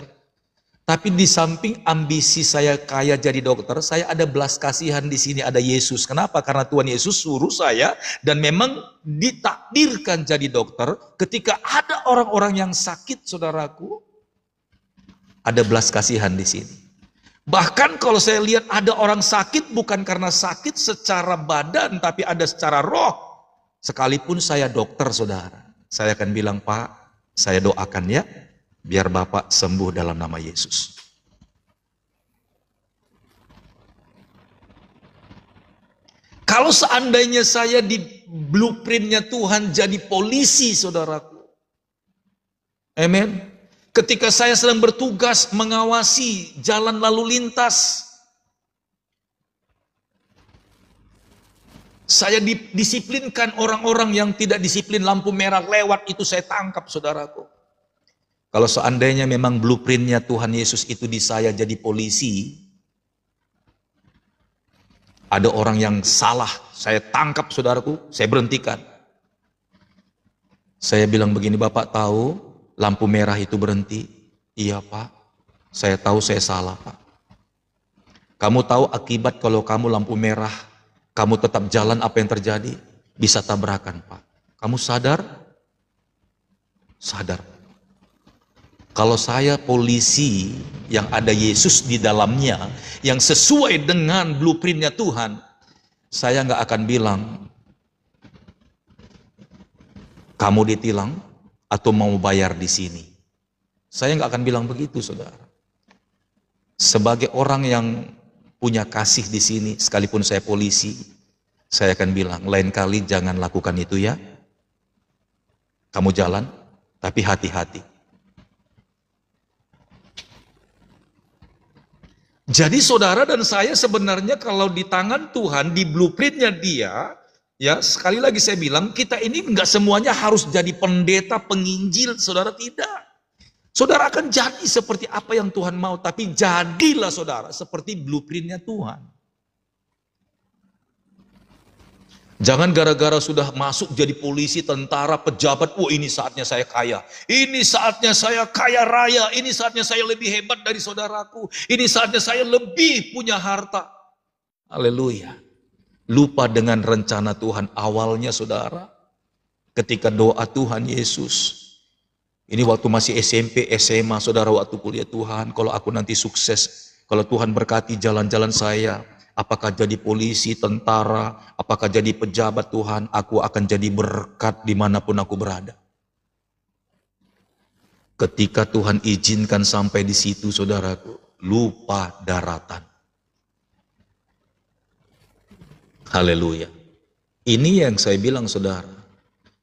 Tapi di samping ambisi saya kaya jadi dokter, saya ada belas kasihan di sini, ada Yesus. Kenapa? Karena Tuhan Yesus suruh saya dan memang ditakdirkan jadi dokter. Ketika ada orang-orang yang sakit, saudaraku, ada belas kasihan di sini. Bahkan kalau saya lihat ada orang sakit bukan karena sakit secara badan, tapi ada secara roh. Sekalipun saya dokter, saudara, saya akan bilang, Pak, saya doakan ya, biar Bapak sembuh dalam nama Yesus. Kalau seandainya saya di blueprintnya Tuhan jadi polisi, saudaraku. Amin. Ketika saya sedang bertugas mengawasi jalan lalu lintas, saya didisiplinkan orang-orang yang tidak disiplin lampu merah lewat, itu saya tangkap, saudaraku. Kalau seandainya memang blueprintnya Tuhan Yesus itu di saya jadi polisi, ada orang yang salah, saya tangkap, saudaraku, saya berhentikan. Saya bilang begini, Bapak tahu lampu merah itu berhenti? Iya Pak, saya tahu saya salah Pak. Kamu tahu akibat kalau kamu lampu merah, kamu tetap jalan, apa yang terjadi? Bisa tabrakan Pak. Kamu sadar? Sadar. Kalau saya polisi yang ada Yesus di dalamnya, yang sesuai dengan blueprintnya Tuhan, saya nggak akan bilang, kamu ditilang atau mau bayar di sini. Saya nggak akan bilang begitu, saudara. Sebagai orang yang punya kasih di sini, sekalipun saya polisi, saya akan bilang, lain kali jangan lakukan itu ya. Kamu jalan, tapi hati-hati. Jadi saudara dan saya sebenarnya kalau di tangan Tuhan, di blueprintnya dia, ya sekali lagi saya bilang, kita ini enggak semuanya harus jadi pendeta, penginjil, saudara, tidak. Saudara akan jadi seperti apa yang Tuhan mau, tapi jadilah saudara seperti blueprintnya Tuhan. Jangan gara-gara sudah masuk jadi polisi, tentara, pejabat, wah ini saatnya saya kaya. Ini saatnya saya kaya raya, ini saatnya saya lebih hebat dari saudaraku. Ini saatnya saya lebih punya harta. Haleluya. Lupa dengan rencana Tuhan awalnya, saudara. Ketika doa Tuhan Yesus. Ini waktu masih SMP, SMA, saudara, waktu kuliah Tuhan. Kalau aku nanti sukses, kalau Tuhan berkati jalan-jalan saya, apakah jadi polisi, tentara, apakah jadi pejabat Tuhan, aku akan jadi berkat dimanapun aku berada. Ketika Tuhan izinkan sampai di situ, saudaraku, lupa daratan. Haleluya. Ini yang saya bilang, saudara.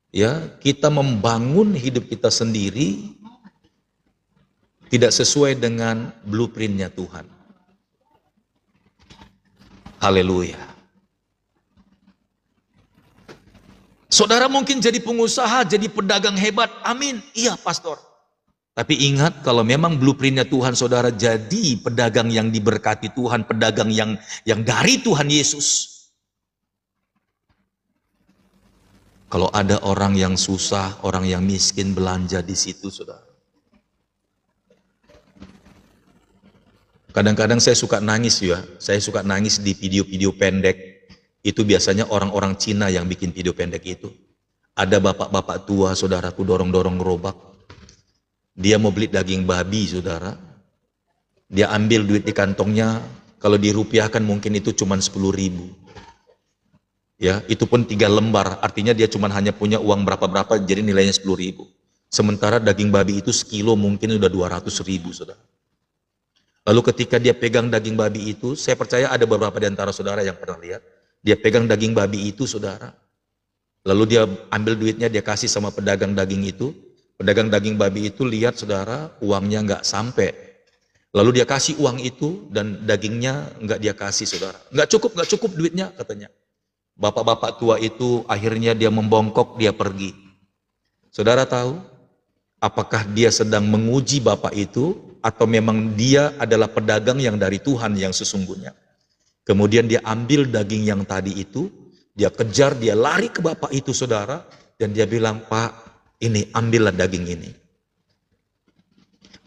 Ya, kita membangun hidup kita sendiri tidak sesuai dengan blueprintnya Tuhan. Haleluya. Saudara mungkin jadi pengusaha, jadi pedagang hebat. Amin. Iya, pastor. Tapi ingat, kalau memang blueprintnya Tuhan, saudara jadi pedagang yang diberkati Tuhan, pedagang yang dari Tuhan Yesus. Kalau ada orang yang susah, orang yang miskin belanja di situ, saudara. Kadang-kadang saya suka nangis ya, saya suka nangis di video-video pendek. Itu biasanya orang-orang Cina yang bikin video pendek itu. Ada bapak-bapak tua, saudaraku, dorong-dorong gerobak. Dia mau beli daging babi, saudara. Dia ambil duit di kantongnya, kalau dirupiahkan mungkin itu cuma 10.000. Ya, itu pun 3 lembar, artinya dia cuma hanya punya uang berapa-berapa, jadi nilainya 10.000. Sementara daging babi itu sekilo mungkin udah 200.000, saudara. Lalu ketika dia pegang daging babi itu, saya percaya ada beberapa di antara saudara yang pernah lihat, dia pegang daging babi itu, saudara. Lalu dia ambil duitnya, dia kasih sama pedagang daging itu. Pedagang daging babi itu lihat, saudara, uangnya nggak sampai. Lalu dia kasih uang itu dan dagingnya nggak dia kasih, saudara. Nggak cukup duitnya, katanya. Bapak-bapak tua itu akhirnya dia membongkok, dia pergi. Saudara tahu, apakah dia sedang menguji bapak itu atau memang dia adalah pedagang yang dari Tuhan yang sesungguhnya? Kemudian dia ambil daging yang tadi itu, dia kejar, dia lari ke bapak itu, saudara, dan dia bilang, "Pak, ini ambillah daging ini.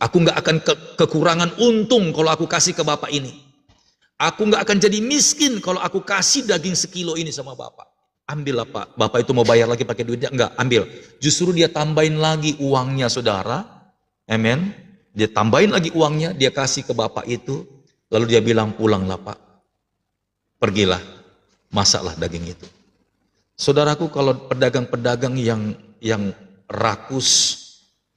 Aku nggak akan kekurangan untung kalau aku kasih ke bapak ini. Aku nggak akan jadi miskin kalau aku kasih daging sekilo ini sama bapak. Ambillah, Pak." Bapak itu mau bayar lagi pakai duitnya? Enggak, ambil. Justru dia tambahin lagi uangnya, saudara. Amen. Dia tambahin lagi uangnya, dia kasih ke bapak itu. Lalu dia bilang, "Pulanglah, Pak. Pergilah, masaklah daging itu." Saudaraku, kalau pedagang-pedagang yang rakus,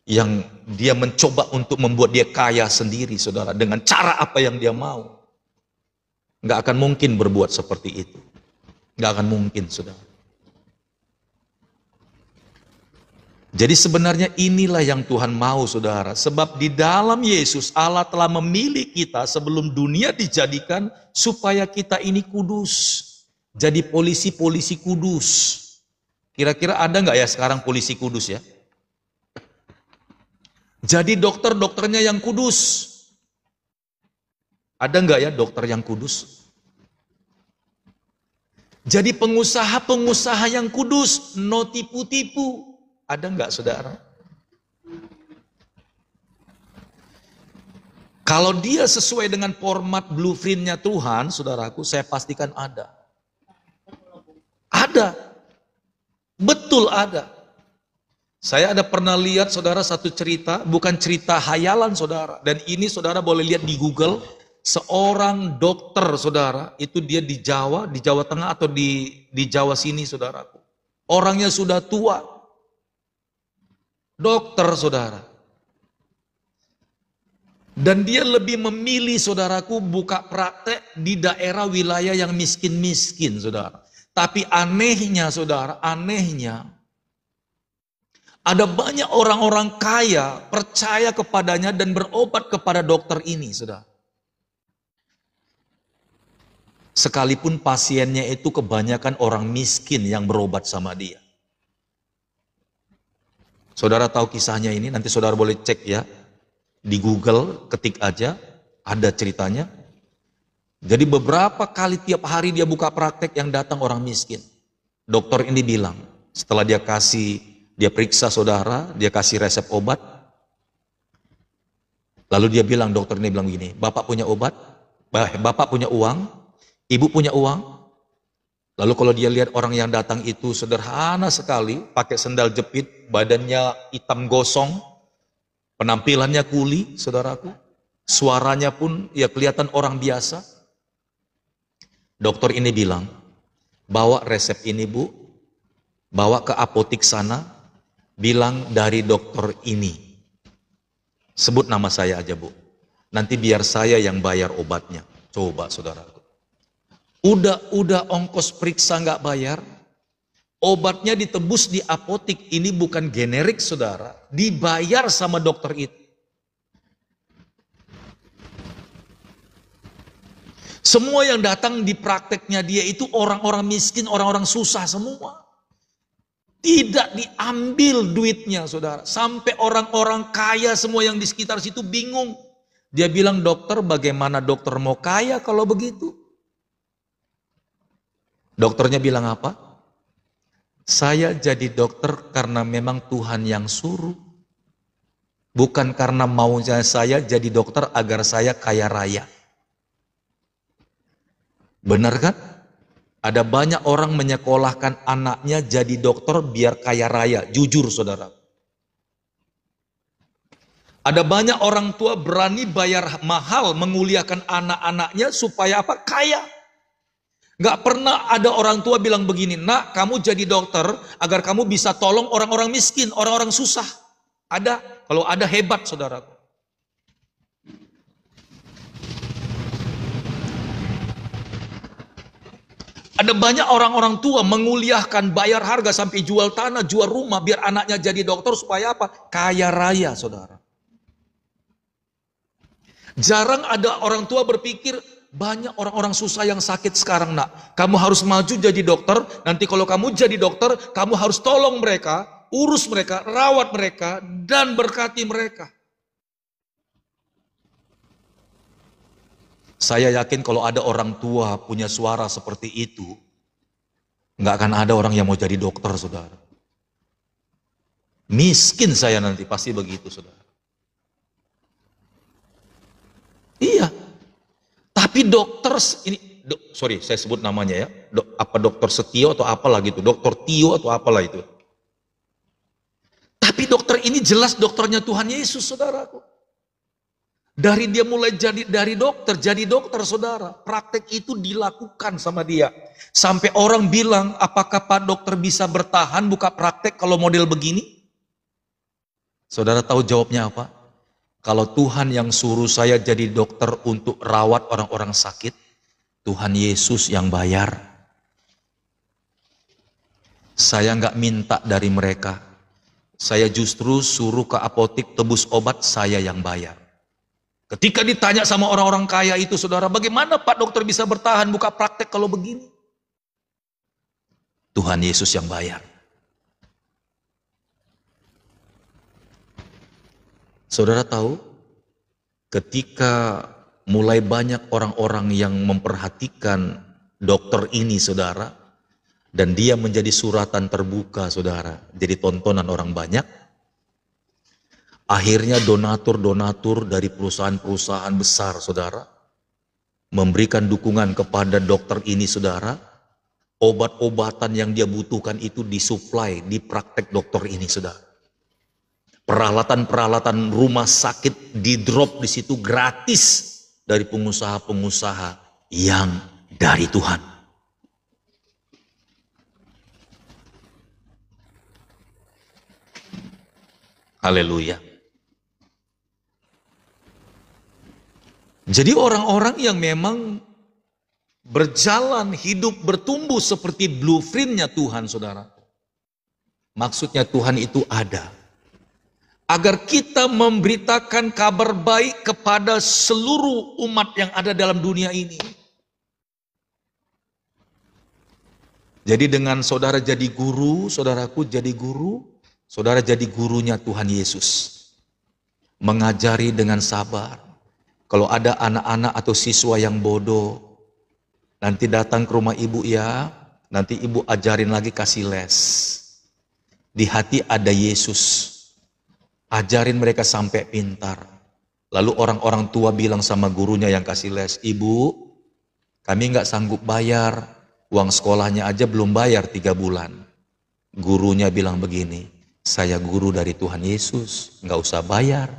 yang dia mencoba untuk membuat dia kaya sendiri, saudara, dengan cara apa yang dia mau, nggak akan mungkin berbuat seperti itu. Nggak akan mungkin, saudara. Jadi sebenarnya inilah yang Tuhan mau, saudara. Sebab di dalam Yesus, Allah telah memilih kita sebelum dunia dijadikan supaya kita ini kudus. Jadi polisi-polisi kudus. Kira-kira ada nggak ya sekarang polisi kudus ya? Jadi dokter-dokternya yang kudus. Ada nggak ya dokter yang kudus? Jadi pengusaha-pengusaha yang kudus, no tipu-tipu. Ada nggak, saudara? Kalau dia sesuai dengan format blueprintnya Tuhan, saudaraku, saya pastikan ada. Ada. Betul ada. Saya ada pernah lihat, saudara, satu cerita, bukan cerita hayalan, saudara. Dan ini saudara boleh lihat di Google. Seorang dokter, saudara, itu dia di Jawa Tengah atau di Jawa sini, saudaraku. Orangnya sudah tua. Dokter, saudara. Dan dia lebih memilih, saudaraku, buka praktek di daerah wilayah yang miskin-miskin, saudara. Tapi anehnya, saudara, anehnya, ada banyak orang-orang kaya percaya kepadanya dan berobat kepada dokter ini, saudara. Sekalipun pasiennya itu kebanyakan orang miskin yang berobat sama dia. Saudara tahu kisahnya ini, nanti saudara boleh cek ya. Di Google, ketik aja, ada ceritanya. Jadi beberapa kali tiap hari dia buka praktek yang datang orang miskin. Dokter ini bilang, setelah dia periksa saudara, dia kasih resep obat. Lalu dia bilang, dokter ini bilang gini, "Bapak punya obat, Bapak punya uang, Ibu punya uang." Lalu kalau dia lihat orang yang datang itu sederhana sekali, pakai sendal jepit, badannya hitam gosong, penampilannya kuli, saudaraku. Suaranya pun ya kelihatan orang biasa. Dokter ini bilang, "Bawa resep ini, Bu. Bawa ke apotik sana, bilang dari dokter ini. Sebut nama saya aja, Bu. Nanti biar saya yang bayar obatnya." Coba, saudaraku. Udah ongkos periksa nggak bayar, obatnya ditebus di apotik, ini bukan generik, saudara, dibayar sama dokter itu. Semua yang datang di prakteknya dia itu orang-orang miskin, orang-orang susah semua. Tidak diambil duitnya, saudara. Sampai orang-orang kaya semua yang di sekitar situ bingung. Dia bilang, "Dokter, bagaimana dokter mau kaya kalau begitu?" Dokternya bilang apa? Saya jadi dokter karena memang Tuhan yang suruh. Bukan karena maunya saya jadi dokter agar saya kaya raya. Benar kan? Ada banyak orang menyekolahkan anaknya jadi dokter biar kaya raya. Jujur saudara. Ada banyak orang tua berani bayar mahal menguliakan anak-anaknya supaya apa? Kaya. Gak pernah ada orang tua bilang begini, nak kamu jadi dokter agar kamu bisa tolong orang-orang miskin, orang-orang susah. Ada, kalau ada hebat saudaraku. Ada banyak orang-orang tua menguliahkan, bayar harga sampai jual tanah, jual rumah biar anaknya jadi dokter supaya apa? Kaya raya saudara. Jarang ada orang tua berpikir, banyak orang-orang susah yang sakit sekarang nak. Kamu harus maju jadi dokter, nanti kalau kamu jadi dokter, kamu harus tolong mereka, urus mereka, rawat mereka, dan berkati mereka. Saya yakin kalau ada orang tua punya suara seperti itu, nggak akan ada orang yang mau jadi dokter saudara. Miskin saya nanti, pasti begitu saudara. Iya, tapi dokter ini, sorry saya sebut namanya ya, apa dokter Setio atau apalah gitu, dokter Tio atau apalah itu. Tapi dokter ini jelas dokternya Tuhan Yesus saudaraku. Dari dia mulai dari dokter, jadi dokter saudara, praktek itu dilakukan sama dia. Sampai orang bilang, apakah Pak dokter bisa bertahan buka praktek kalau model begini? Saudara tahu jawabnya apa? Kalau Tuhan yang suruh saya jadi dokter untuk rawat orang-orang sakit, Tuhan Yesus yang bayar. Saya nggak minta dari mereka. Saya justru suruh ke apotik tebus obat, saya yang bayar. Ketika ditanya sama orang-orang kaya itu, saudara, bagaimana Pak dokter bisa bertahan buka praktek kalau begini? Tuhan Yesus yang bayar. Saudara tahu, ketika mulai banyak orang-orang yang memperhatikan dokter ini saudara, dan dia menjadi suratan terbuka saudara, jadi tontonan orang banyak, akhirnya donatur-donatur dari perusahaan-perusahaan besar saudara, memberikan dukungan kepada dokter ini saudara, obat-obatan yang dia butuhkan itu disuplai di praktek dokter ini saudara. Peralatan-peralatan rumah sakit di drop di situ gratis dari pengusaha-pengusaha yang dari Tuhan. Haleluya. Jadi orang-orang yang memang berjalan hidup bertumbuh seperti blueprintnya Tuhan saudara. Maksudnya Tuhan itu ada. Agar kita memberitakan kabar baik kepada seluruh umat yang ada dalam dunia ini. Jadi dengan saudara jadi guru, saudaraku jadi guru, saudara jadi gurunya Tuhan Yesus. Mengajari dengan sabar. Kalau ada anak-anak atau siswa yang bodoh, nanti datang ke rumah ibu ya, nanti ibu ajarin lagi kasih les. Di hati ada Yesus. Ajarin mereka sampai pintar. Lalu orang-orang tua bilang sama gurunya yang kasih les, ibu, kami nggak sanggup bayar, uang sekolahnya aja belum bayar 3 bulan. Gurunya bilang begini, saya guru dari Tuhan Yesus, nggak usah bayar.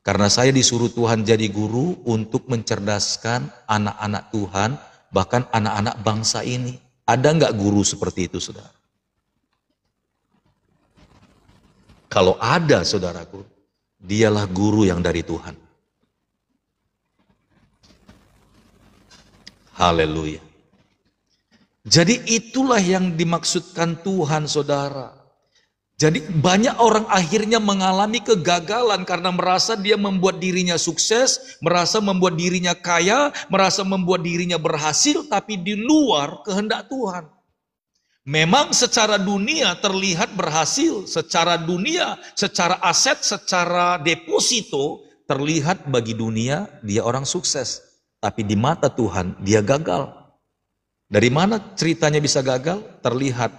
Karena saya disuruh Tuhan jadi guru untuk mencerdaskan anak-anak Tuhan, bahkan anak-anak bangsa ini. Ada nggak guru seperti itu saudara? Kalau ada saudaraku, dialah guru yang dari Tuhan. Haleluya. Jadi itulah yang dimaksudkan Tuhan saudara. Jadi banyak orang akhirnya mengalami kegagalan karena merasa dia membuat dirinya sukses, merasa membuat dirinya kaya, merasa membuat dirinya berhasil, tapi di luar kehendak Tuhan. Memang secara dunia terlihat berhasil, secara dunia, secara aset, secara deposito, terlihat bagi dunia dia orang sukses. Tapi di mata Tuhan dia gagal. Dari mana ceritanya bisa gagal? Terlihat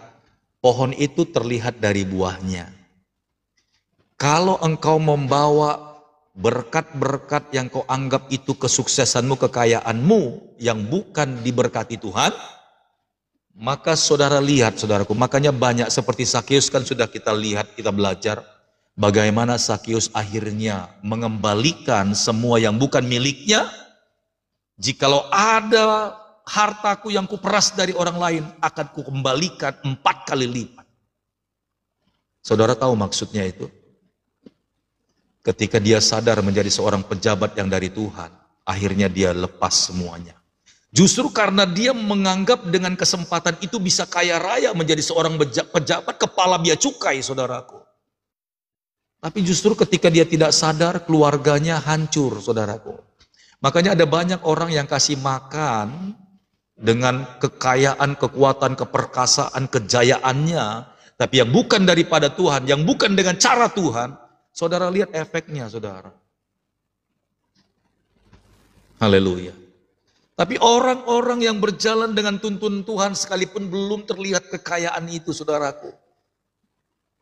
Pohon itu terlihat dari buahnya. Kalau engkau membawa berkat-berkat yang kau anggap itu kesuksesanmu, kekayaanmu yang bukan diberkati Tuhan, maka saudara lihat, saudaraku, makanya banyak seperti Sakeus kan sudah kita lihat, kita belajar bagaimana Sakeus akhirnya mengembalikan semua yang bukan miliknya. Jikalau ada hartaku yang kuperas dari orang lain, akan kukembalikan 4 kali lipat. Saudara tahu maksudnya itu? Ketika dia sadar menjadi seorang pejabat yang dari Tuhan, akhirnya dia lepas semuanya. Justru karena dia menganggap dengan kesempatan itu bisa kaya raya menjadi seorang pejabat kepala bea cukai, saudaraku. Tapi justru ketika dia tidak sadar, keluarganya hancur, saudaraku. Makanya ada banyak orang yang kasih makan dengan kekayaan, kekuatan, keperkasaan, kejayaannya, tapi yang bukan daripada Tuhan, yang bukan dengan cara Tuhan. Saudara lihat efeknya, saudara. Haleluya. Tapi orang-orang yang berjalan dengan tuntun Tuhan sekalipun belum terlihat kekayaan itu, saudaraku,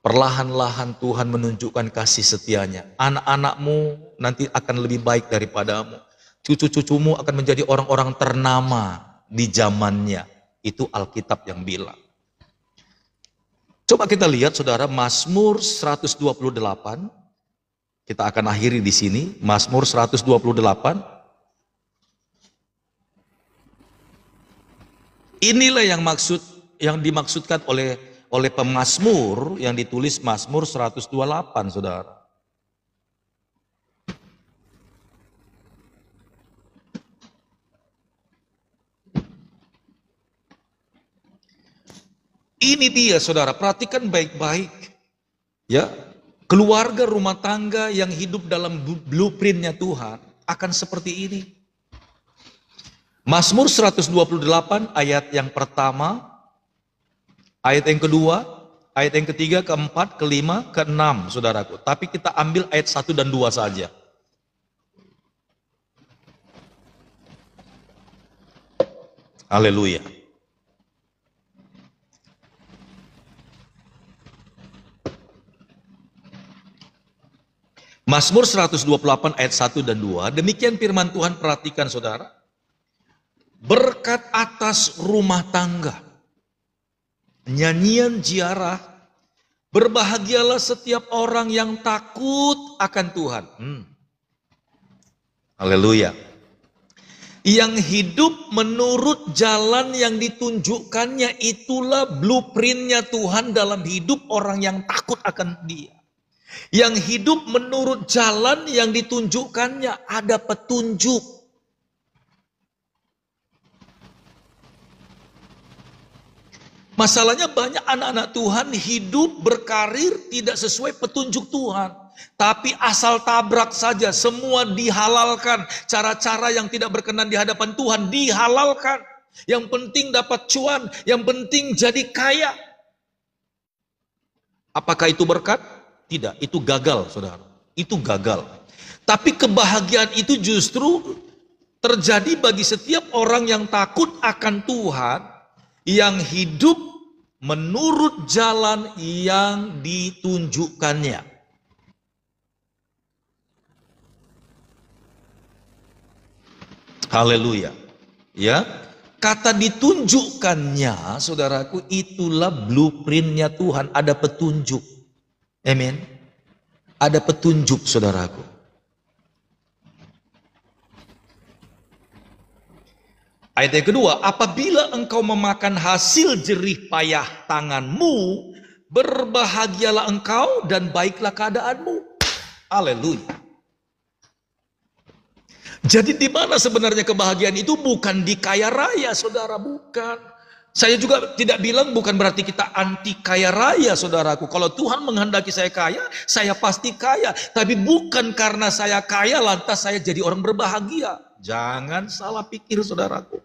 perlahan-lahan Tuhan menunjukkan kasih setianya. Anak-anakmu nanti akan lebih baik daripadamu. Cucu-cucumu akan menjadi orang-orang ternama di zamannya. Itu Alkitab yang bilang. Coba kita lihat, saudara, Mazmur 128. Kita akan akhiri di sini. Mazmur 128. Inilah yang dimaksudkan oleh pemazmur yang ditulis Mazmur 128, saudara. Ini dia, saudara, perhatikan baik-baik. Ya, keluarga rumah tangga yang hidup dalam blueprintnya Tuhan akan seperti ini. Mazmur 128 ayat yang pertama, ayat yang kedua, ayat yang ketiga, keempat, kelima, keenam, saudaraku. Tapi kita ambil ayat 1 dan 2 saja. Haleluya. Mazmur 128 ayat 1 dan 2, demikian firman Tuhan, perhatikan saudara. Berkat atas rumah tangga, nyanyian ziarah, berbahagialah setiap orang yang takut akan Tuhan. Haleluya. Yang hidup menurut jalan yang ditunjukkannya, itulah blueprintnya Tuhan dalam hidup orang yang takut akan Dia. Yang hidup menurut jalan yang ditunjukkannya, ada petunjuk. Masalahnya banyak anak-anak Tuhan hidup berkarir tidak sesuai petunjuk Tuhan. Tapi asal tabrak saja, semua dihalalkan. Cara-cara yang tidak berkenan di hadapan Tuhan dihalalkan. Yang penting dapat cuan, yang penting jadi kaya. Apakah itu berkat? Tidak, itu gagal, saudara. Itu gagal. Tapi kebahagiaan itu justru terjadi bagi setiap orang yang takut akan Tuhan, yang hidup menurut jalan yang ditunjukkannya. Haleluya. Ya, kata ditunjukkannya, saudaraku, itulah blueprintnya Tuhan. Ada petunjuk. Amin. Ada petunjuk, saudaraku. Ayat yang kedua, apabila engkau memakan hasil jerih payah tanganmu, berbahagialah engkau dan baiklah keadaanmu. Haleluya. Jadi di mana sebenarnya kebahagiaan itu? Bukan di kaya raya, saudara, bukan. Saya juga tidak bilang bukan berarti kita anti kaya raya, saudaraku. Kalau Tuhan menghendaki saya kaya, saya pasti kaya. Tapi bukan karena saya kaya lantas saya jadi orang berbahagia. Jangan salah pikir, saudaraku.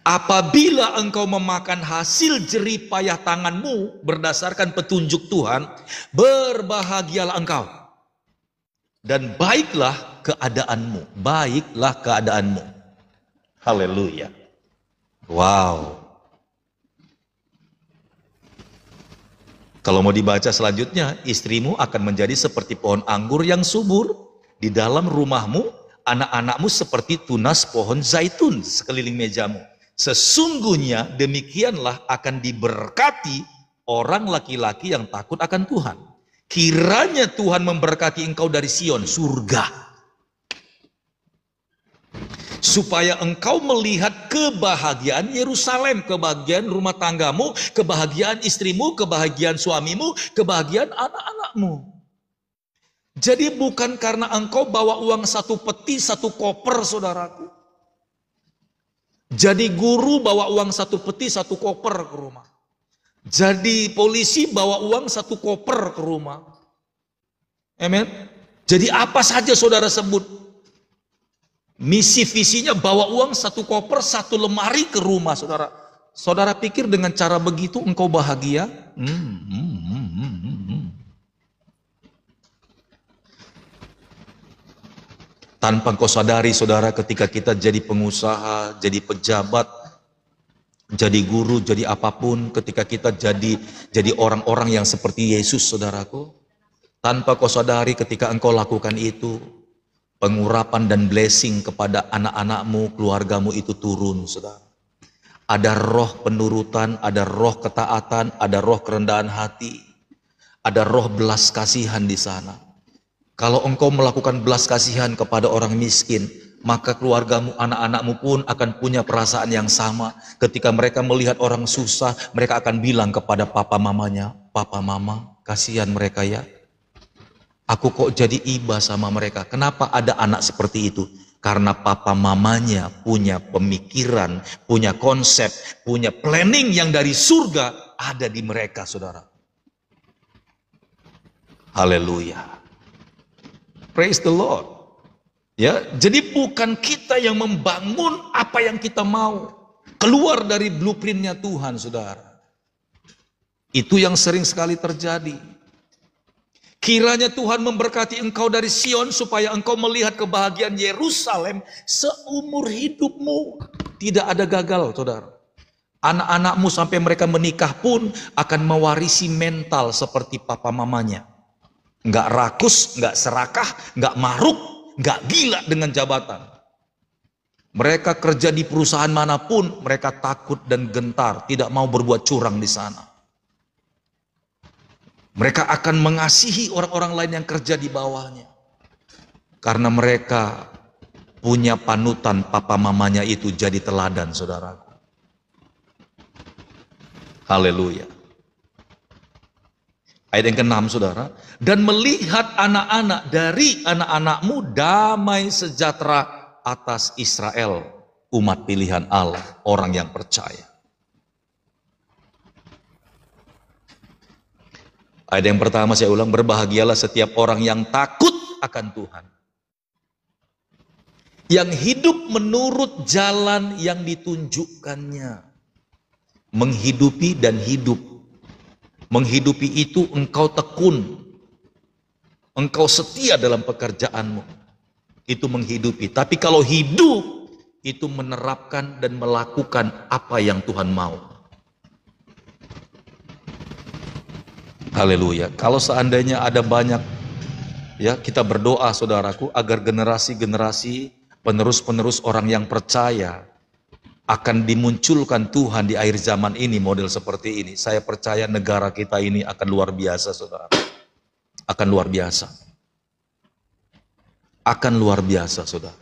Apabila engkau memakan hasil jerih payah tanganmu berdasarkan petunjuk Tuhan, berbahagialah engkau. Dan baiklah keadaanmu. Baiklah keadaanmu. Haleluya. Wow. Kalau mau dibaca selanjutnya, istrimu akan menjadi seperti pohon anggur yang subur di dalam rumahmu, anak-anakmu seperti tunas pohon zaitun sekeliling mejamu. Sesungguhnya demikianlah akan diberkati orang laki-laki yang takut akan Tuhan. Kiranya Tuhan memberkati engkau dari Sion, surga, supaya engkau melihat kebahagiaan Yerusalem, kebahagiaan rumah tanggamu, kebahagiaan istrimu, kebahagiaan suamimu, kebahagiaan anak-anakmu. Jadi bukan karena engkau bawa uang satu peti, satu koper, saudaraku. Jadi guru bawa uang satu peti, satu koper ke rumah. Jadi polisi bawa uang satu koper ke rumah. Amen. Jadi apa saja saudara sebut, misi visinya bawa uang satu koper, satu lemari ke rumah, saudara. Saudara pikir dengan cara begitu engkau bahagia? Tanpa engkau sadari, saudara, ketika kita jadi pengusaha, jadi pejabat, jadi guru, jadi apapun, ketika kita jadi orang-orang yang seperti Yesus, saudaraku, tanpa kau sadari ketika engkau lakukan itu, pengurapan dan blessing kepada anak-anakmu, keluargamu itu turun, saudara. Ada roh penurutan, ada roh ketaatan, ada roh kerendahan hati, ada roh belas kasihan di sana. Kalau engkau melakukan belas kasihan kepada orang miskin, maka keluargamu, anak-anakmu pun akan punya perasaan yang sama. Ketika mereka melihat orang susah, mereka akan bilang kepada papa mamanya, "Papa mama, kasihan mereka ya. Aku kok jadi iba sama mereka." Kenapa ada anak seperti itu? Karena papa mamanya punya pemikiran, punya konsep, punya planning yang dari surga ada di mereka, saudara. Haleluya. Praise the Lord. Ya, jadi bukan kita yang membangun apa yang kita mau. Keluar dari blueprintnya Tuhan, saudara. Itu yang sering sekali terjadi. Kiranya Tuhan memberkati engkau dari Sion supaya engkau melihat kebahagiaan Yerusalem seumur hidupmu. Tidak ada gagal, saudara. Anak-anakmu sampai mereka menikah pun akan mewarisi mental seperti papa mamanya. Nggak rakus, nggak serakah, nggak maruk, nggak gila dengan jabatan. Mereka kerja di perusahaan manapun, mereka takut dan gentar, tidak mau berbuat curang di sana. Mereka akan mengasihi orang-orang lain yang kerja di bawahnya. Karena mereka punya panutan papa mamanya itu jadi teladan, saudaraku. Haleluya. Ayat yang ke-6, saudara. Dan melihat anak-anak dari anak-anakmu damai sejahtera atas Israel, umat pilihan Allah, orang yang percaya. Ayat yang pertama saya ulang, berbahagialah setiap orang yang takut akan Tuhan. Yang hidup menurut jalan yang ditunjukkannya. Menghidupi dan hidup. Menghidupi itu engkau tekun. Engkau setia dalam pekerjaanmu. Itu menghidupi. Tapi kalau hidup, itu menerapkan dan melakukan apa yang Tuhan mau. Haleluya. Kalau seandainya ada banyak, ya, kita berdoa, saudaraku, agar generasi-generasi penerus-penerus orang yang percaya akan dimunculkan Tuhan di akhir zaman ini, model seperti ini. Saya percaya negara kita ini akan luar biasa, saudara. Akan luar biasa. Akan luar biasa, saudara.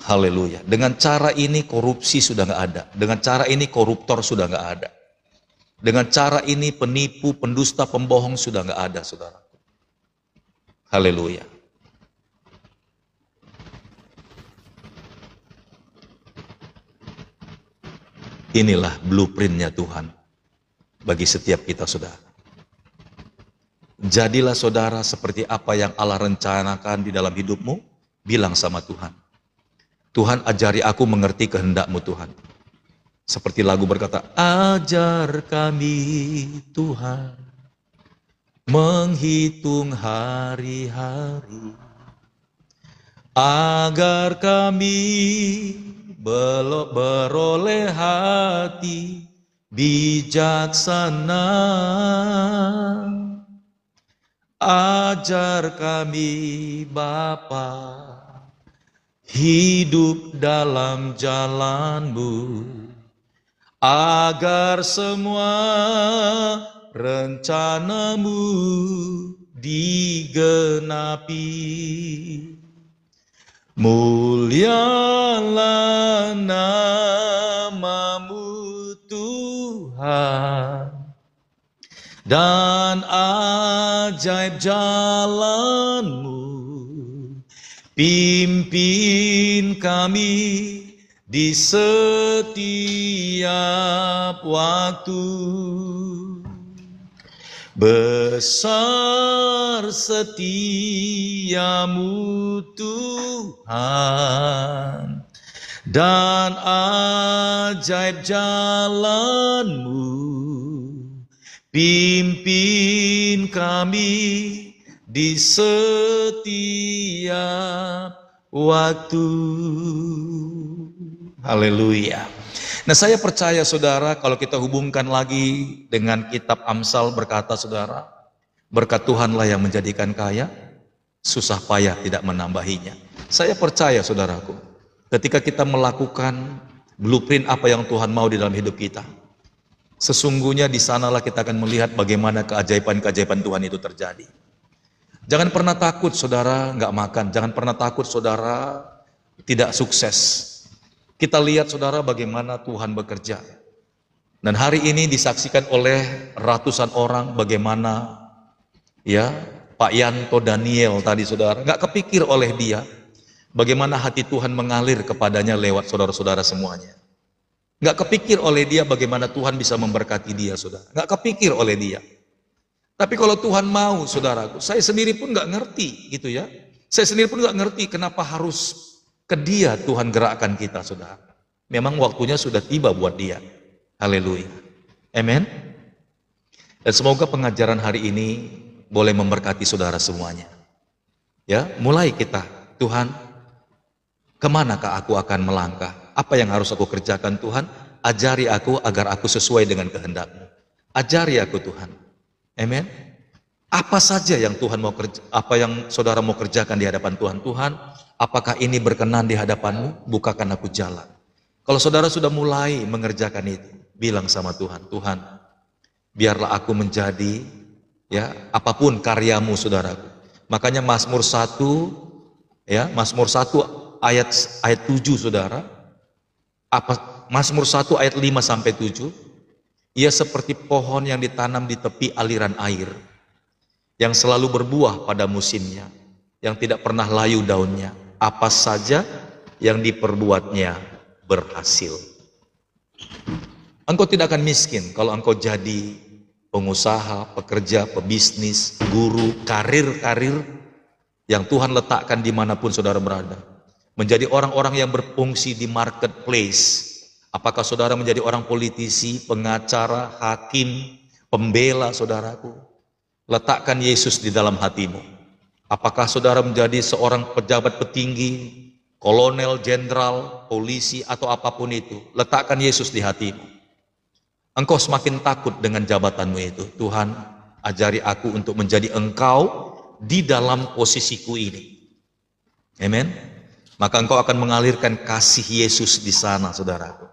Haleluya. Dengan cara ini korupsi sudah nggak ada. Dengan cara ini koruptor sudah nggak ada. Dengan cara ini penipu, pendusta, pembohong sudah nggak ada, saudara. Haleluya. Inilah blueprintnya Tuhan bagi setiap kita, saudara. Jadilah saudara seperti apa yang Allah rencanakan di dalam hidupmu. Bilang sama Tuhan, Tuhan ajari aku mengerti kehendak-Mu, Tuhan. Seperti lagu berkata, ajar kami Tuhan menghitung hari-hari, agar kami beroleh hati bijaksana. Ajar kami Bapa, hidup dalam jalan-Mu, agar semua rencana-Mu digenapi. Mulialah nama-Mu Tuhan, dan ajaib jalan-Mu. Pimpin kami di setiap waktu. Besar setiamu Tuhan, dan ajaib jalan-Mu. Pimpin kami di setiap waktu. Haleluya. Nah, saya percaya saudara, kalau kita hubungkan lagi dengan kitab Amsal, berkata saudara, berkat Tuhanlah yang menjadikan kaya, susah payah tidak menambahinya. Saya percaya saudaraku, ketika kita melakukan blueprint apa yang Tuhan mau di dalam hidup kita, sesungguhnya di sanalah kita akan melihat bagaimana keajaiban-keajaiban Tuhan itu terjadi. Jangan pernah takut saudara nggak makan, jangan pernah takut saudara tidak sukses. Kita lihat saudara bagaimana Tuhan bekerja. Dan hari ini disaksikan oleh ratusan orang bagaimana ya Pak Yanto Daniel tadi saudara, nggak kepikir oleh dia bagaimana hati Tuhan mengalir kepadanya lewat saudara-saudara semuanya. Nggak kepikir oleh dia bagaimana Tuhan bisa memberkati dia saudara, nggak kepikir oleh dia. Tapi kalau Tuhan mau saudaraku, saya sendiri pun nggak ngerti gitu ya. Saya sendiri pun nggak ngerti kenapa harus ke dia Tuhan gerakkan kita saudara. Memang waktunya sudah tiba buat dia. Haleluya. Amen. Dan semoga pengajaran hari ini boleh memberkati saudara semuanya. Ya, mulai kita, Tuhan, kemanakah aku akan melangkah? Apa yang harus aku kerjakan Tuhan? Ajari aku agar aku sesuai dengan kehendak-Mu. Ajari aku Tuhan. Amen. Apa saja yang Tuhan mau kerja, apa yang saudara mau kerjakan di hadapan Tuhan. Tuhan, apakah ini berkenan di hadapan-Mu? Bukakan aku jalan. Kalau saudara sudah mulai mengerjakan itu, bilang sama Tuhan, Tuhan, biarlah aku menjadi ya apapun karya-Mu saudaraku. Makanya Mazmur 1 ya, Mazmur 1 ayat 7 saudara. Mazmur 1 ayat 5 sampai 7. Ia seperti pohon yang ditanam di tepi aliran air, yang selalu berbuah pada musimnya, yang tidak pernah layu daunnya. Apa saja yang diperbuatnya berhasil. Engkau tidak akan miskin kalau engkau jadi pengusaha, pekerja, pebisnis, guru, karir-karir yang Tuhan letakkan dimanapun saudara berada. Menjadi orang-orang yang berfungsi di marketplace. Apakah saudara menjadi orang politisi, pengacara, hakim, pembela saudaraku? Letakkan Yesus di dalam hatimu. Apakah saudara menjadi seorang pejabat petinggi, kolonel, jenderal, polisi, atau apapun itu? Letakkan Yesus di hatimu. Engkau semakin takut dengan jabatanmu itu. Tuhan, ajari aku untuk menjadi Engkau di dalam posisiku ini. Amen. Maka engkau akan mengalirkan kasih Yesus di sana, saudaraku.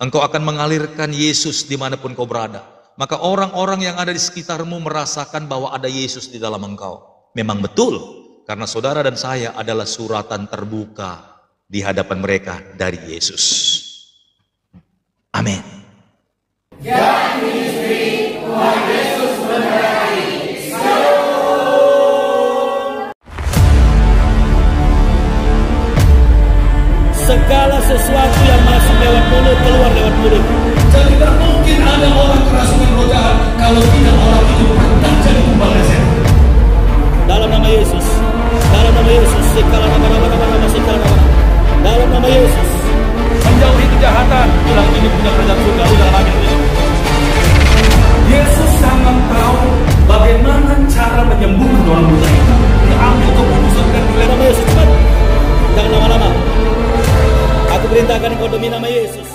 Engkau akan mengalirkan Yesus dimanapun kau berada. Maka orang-orang yang ada di sekitarmu merasakan bahwa ada Yesus di dalam engkau. Memang betul, karena saudara dan saya adalah suratan terbuka di hadapan mereka dari Yesus. Amin. Ya ministry, Tuhan Yesus memberkati. Segala sesuatu yang masuk lewat mulut, keluar lewat mulut. Jadi tidak mungkin ada orang kerasukan roh jahat kalau tidak orang itu tak jadi tumbal setan. Dalam nama Yesus, dalam nama Yesus, dalam nama Yesus, Menjauhi kejahatan, bilang ini punya kerajaan surga udah lagi ini. Yesus sangat tahu bagaimana cara menyembuhkan orang buta itu. Dia ambil keputusan dan dalam nama Yesus, cepat, jangan lama-lama. Aku perintahkan engkau demi nama Yesus.